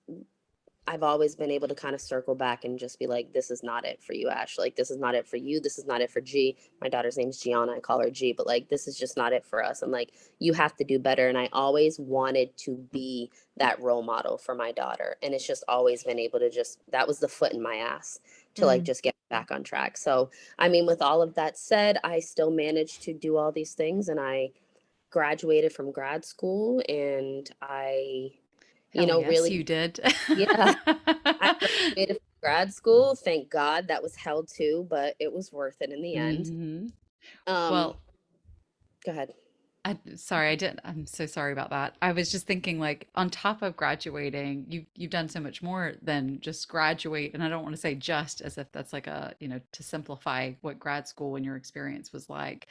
I've always been able to kind of circle back and just be like, this is not it for you, Ash. Like, this is not it for you. This is not it for G. My daughter's name's Gianna. I call her G, but like, this is just not it for us. And like, you have to do better. And I always wanted to be that role model for my daughter. And it's just always been able to that was the foot in my ass to like Mm. just get back on track. So, I mean, with all of that said, I still managed to do all these things, and I graduated from grad school, and I, Hell yes, really, you did. yeah. I graduated from grad school. Thank God that was hell too, but it was worth it in the end. Mhm. Um, Well, Go ahead. sorry, I didn't. I'm so sorry about that. I was just thinking, like, on top of graduating, you've done so much more than just graduate. And I don't want to say just, as if that's like to simplify what grad school and your experience was like.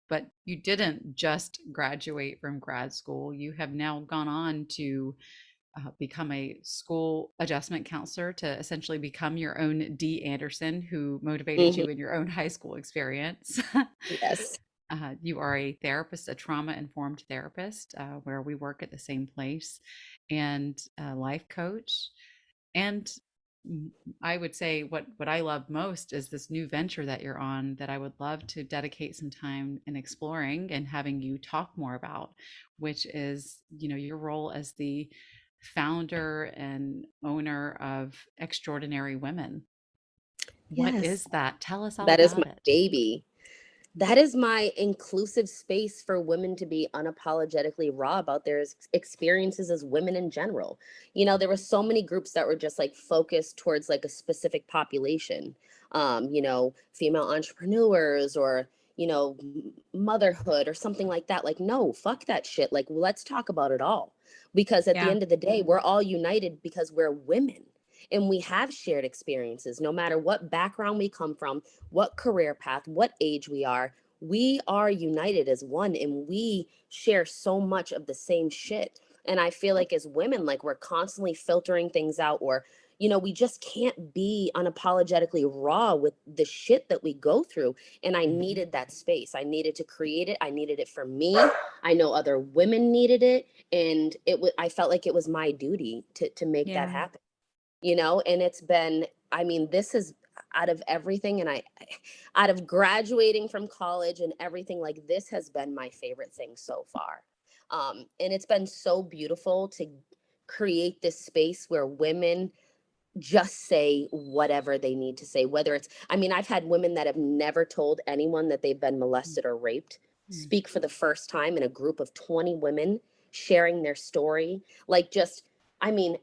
But you didn't just graduate from grad school. You have now gone on to become a school adjustment counselor, to essentially become your own D. Anderson, who motivated Mhm. you in your own high school experience. Yes. You are a therapist, a trauma informed therapist, where we work at the same place, and a life coach. And I would say what I love most is this new venture that you're on, that I would love to dedicate some time in exploring and having you talk more about, which is, your role as the founder and owner of Extraordinary Women. What Yes. is that? Tell us all That is my about it. baby. That is my inclusive space for women to be unapologetically raw about their experiences as women in general. There were so many groups that were just like focused towards like a specific population, female entrepreneurs, or, motherhood or something like that. Like, no, fuck that shit. Like, let's talk about it all. Because at the Yeah. end of the day, we're all united because we're women. And we have shared experiences, no matter what background we come from, what career path, what age we are united as one, and we share so much of the same shit. And I feel like as women, like, we're constantly filtering things out, or, we just can't be unapologetically raw with the shit that we go through. And I needed that space. I needed to create it. I needed it for me. I know other women needed it. And I felt like it was my duty to make that Yeah. happen, and it's been, I mean, this is out of everything. And out of graduating from college and everything, like, this has been my favorite thing so far. And it's been so beautiful to create this space where women just say whatever they need to say, whether it's, I mean, I've had women that have never told anyone that they've been molested or raped Mm. speak for the first time in a group of 20 women, sharing their story, like, just, I mean,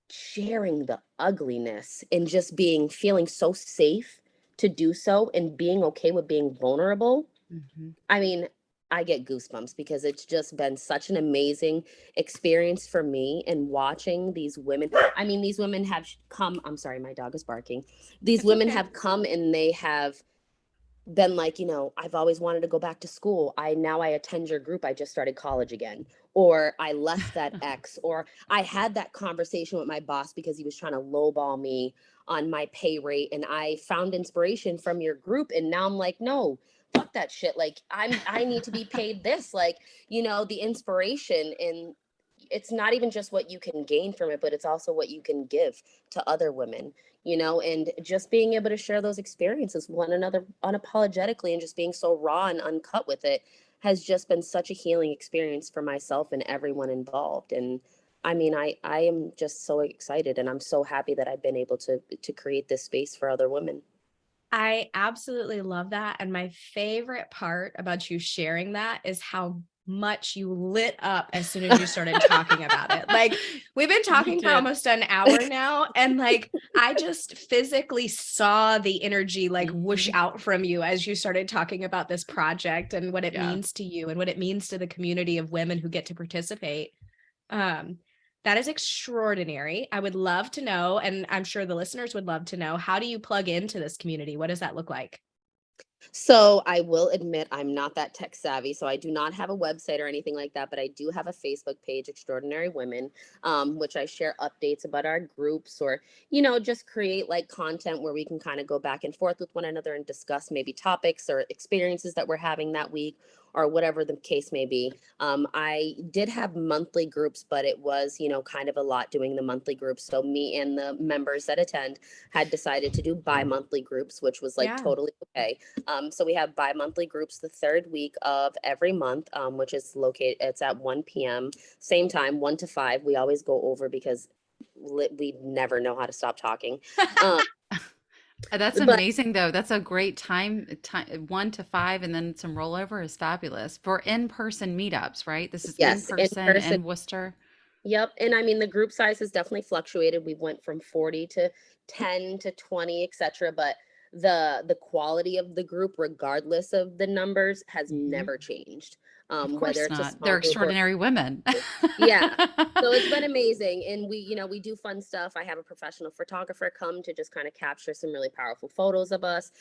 sharing the ugliness and just feeling so safe to do so and being okay with being vulnerable. Mhm. I mean, I get goosebumps because it's just been such an amazing experience for me. And watching these women, I mean, these women have come, I'm sorry, my dog is barking. These It's women okay. have come and they have been like, I've always wanted to go back to school. Now I attend your group. I just started college again. Or I left that ex, or I had that conversation with my boss because he was trying to lowball me on my pay rate. And I found inspiration from your group. And now I'm like, no, fuck that shit. Like, I need to be paid this, like, the inspiration. And it's not even just what you can gain from it, but it's also what you can give to other women, and just being able to share those experiences with one another unapologetically and just being so raw and uncut with it has just been such a healing experience for myself and everyone involved. And I mean, I am just so excited, and I'm so happy that I've been able to create this space for other women. I absolutely love that. And my favorite part about you sharing that is how much you lit up as soon as you started talking about it. Like, we've been talking for did. almost an hour now. And like, I just physically saw the energy like whoosh Mhm. out from you as you started talking about this project and what it Yeah. means to you and what it means to the community of women who get to participate. Um, that is extraordinary. I would love to know, and I'm sure the listeners would love to know, how do you plug into this community? What does that look like? So I will admit I'm not that tech savvy, so I do not have a website or anything like that, but I do have a Facebook page, Extraordinary Women, which I share updates about our groups, or, just create like content where we can kind of go back and forth with one another and discuss maybe topics or experiences that we're having that week, or whatever the case may be. I did have monthly groups, but it was, kind of a lot doing the monthly groups. So me and the members that attend had decided to do bi-monthly groups, which was like Yeah. totally okay. So we have bi-monthly groups the third week of every month, which is located, it's at 1 p.m. Same time, 1 to 5. We always go over because we never know how to stop talking. Um, That's but amazing, though. That's a great time 1 to 5, and then some rollover is fabulous for in-person meetups, right? This is in yes, in person person. in Worcester. Yep. And I mean, the group size has definitely fluctuated. We went from 40 to 10 to 20, etc. But the quality of the group, regardless of the numbers, has Mhm. never changed. Of Whether course it's a not. small They're group or extraordinary women. yeah. So it's been amazing. And we do fun stuff. I have a professional photographer come to just kind of capture some really powerful photos of us.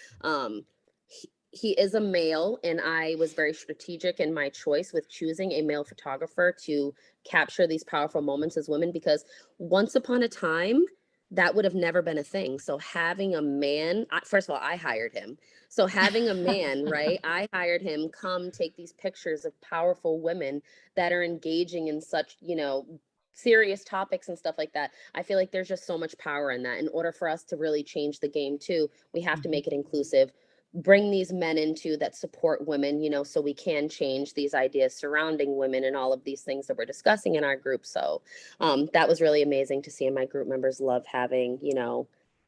He is a male, and I was very strategic in my choice with choosing a male photographer to capture these powerful moments as women, because once upon a time, that would have never been a thing. So having a man, first of all, I hired him. So having a man, right? I hired him come take these pictures of powerful women that are engaging in such, serious topics and stuff like that. I feel like there's just so much power in that. In order for us to really change the game too, we have to Mhm. make it inclusive, bring these men into that support women, so we can change these ideas surrounding women and all of these things that we're discussing in our group. So that was really amazing to see. And my group members love having,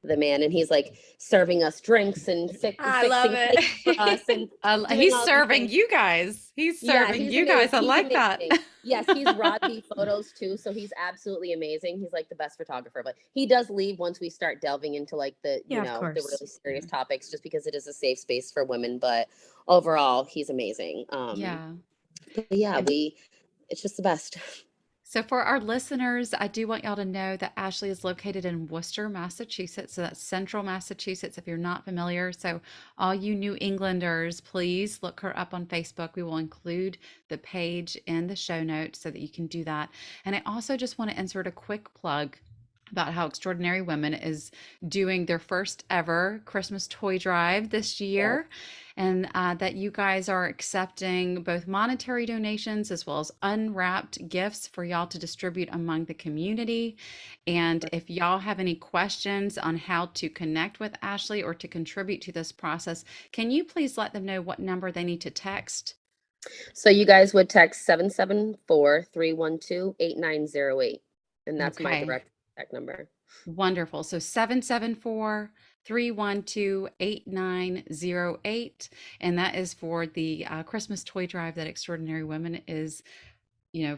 the man, and he's like serving us drinks and I love fixing plates for us it. and doing He's all these serving things. you guys. He's Yeah, serving he's you amazing. guys. I He's like that. amazing. Yes, he's Rod B photos too, so he's absolutely amazing. He's like the best photographer, but he does leave once we start delving into like the, Yeah, of the course. really serious topics, just because it is a safe space for women. But overall, he's amazing. Yeah. But yeah, And it's just the best. so, for our listeners, I do want y'all to know that Ashlee is located in Worcester, Massachusetts. So, that's central Massachusetts if you're not familiar. So, all you New Englanders, please look her up on Facebook. We will include the page in the show notes so that you can do that. And I also just want to insert a quick plug. about how Extraordinary Women is doing their first ever Christmas toy drive this year, and that you guys are accepting both monetary donations as well as unwrapped gifts for y'all to distribute among the community. And if y'all have any questions on how to connect with Ashlee or to contribute to this process, can you please let them know what number they need to text? So you guys would text 774-312-8908. And that's my Okay. direct contact number. Wonderful. So 774-312-8908. And that is for the Christmas toy drive that Extraordinary Women is,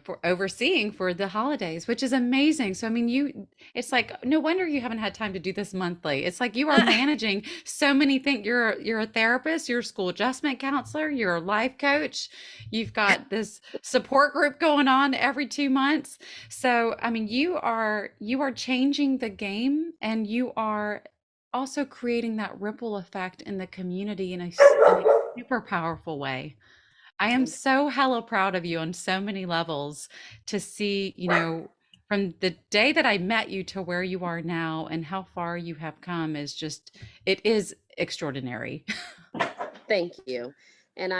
for overseeing for the holidays, which is amazing. So, I mean, it's like, no wonder you haven't had time to do this monthly. It's like you are managing so many things. You're a therapist, you're a school adjustment counselor, you're a life coach. You've got this support group going on every 2 months. So, I mean, you are changing the game, and you are also creating that ripple effect in the community in a super powerful way. I am so hella proud of you on so many levels to see, from the day that I met you to where you are now and how far you have come it is extraordinary. Thank you. And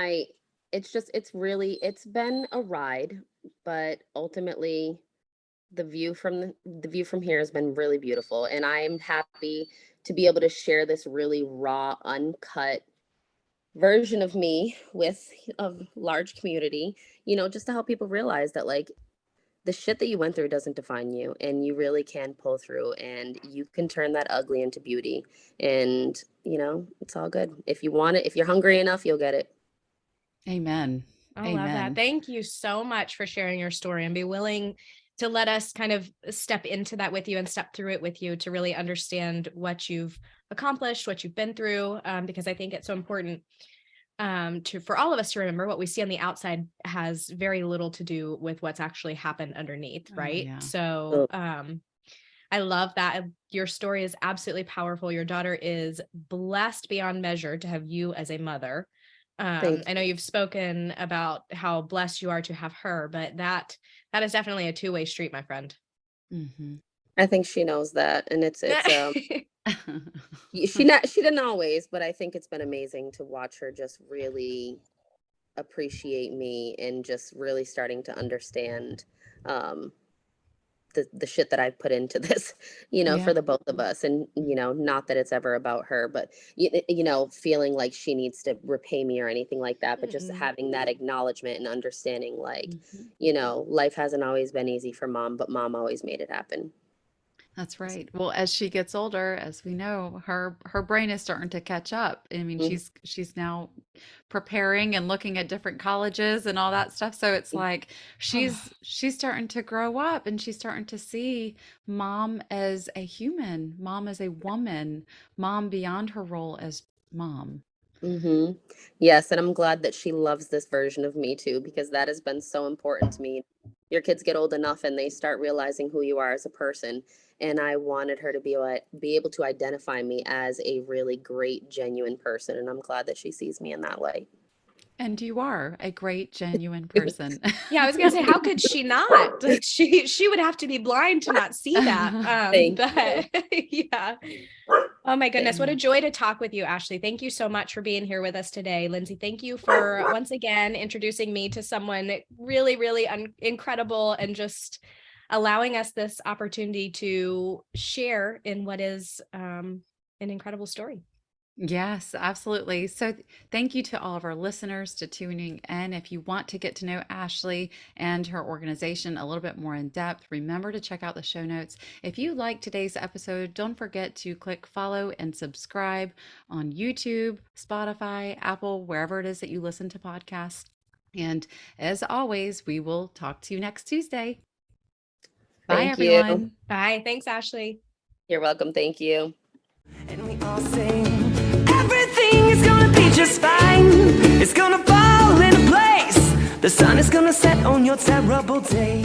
it's been a ride, but ultimately the view from here has been really beautiful. And I'm happy to be able to share this really raw, uncut version of me with a large community, just to help people realize that like the shit that you went through doesn't define you, and you really can pull through, and you can turn that ugly into beauty. And it's all good. If you want it, if you're hungry enough, you'll get it. Amen. I Amen. love that. Thank you so much for sharing your story and be willing to let us kind of step into that with you and step through it with you to really understand what you've accomplished, what you've been through, because I think it's so important for all of us to remember what we see on the outside has very little to do with what's actually happened underneath, right? Yeah. So I love that. Your story is absolutely powerful. Your daughter is blessed beyond measure to have you as a mother. I know you've spoken about how blessed you are to have her, but that is definitely a two-way street, my friend. Mm-hmm. I think she knows that, and it's she didn't always, but I think it's been amazing to watch her just really appreciate me and just really starting to understand the shit that I've put into this, for the both of us. And, not that it's ever about her, but, feeling like she needs to repay me or anything like that, but just having that acknowledgement and understanding, like, life hasn't always been easy for mom, but mom always made it happen. That's right. Well, as she gets older, as we know, her brain is starting to catch up. I mean, she's now preparing and looking at different colleges and all that stuff. So it's like she's starting to grow up, and she's starting to see mom as a human, mom as a woman, mom beyond her role as mom. Mm-hmm. Yes, and I'm glad that she loves this version of me too, because that has been so important to me. Your kids get old enough and they start realizing who you are as a person. And I wanted her to be able to identify me as a really great, genuine person. And I'm glad that she sees me in that light. And you are a great, genuine person. Yeah, I was gonna say, how could she not? Like she would have to be blind to not see that. But yeah. Oh my goodness, what a joy to talk with you, Ashlee. Thank you so much for being here with us today. Lindsey, thank you for once again introducing me to someone really, really incredible, and just allowing us this opportunity to share in what is an incredible story. Yes, absolutely. So thank you to all of our listeners to tuning in. If you want to get to know Ashlee and her organization a little bit more in depth, remember to check out the show notes. If you like today's episode, don't forget to click follow and subscribe on YouTube, Spotify, Apple, wherever it is that you listen to podcasts. And as always, we will talk to you next Tuesday. Bye, everyone. Bye. Thanks, Ashlee. You're welcome. Thank you. And we all sing, everything is gonna be just fine. It's gonna fall into place. The sun is gonna set on your terrible day.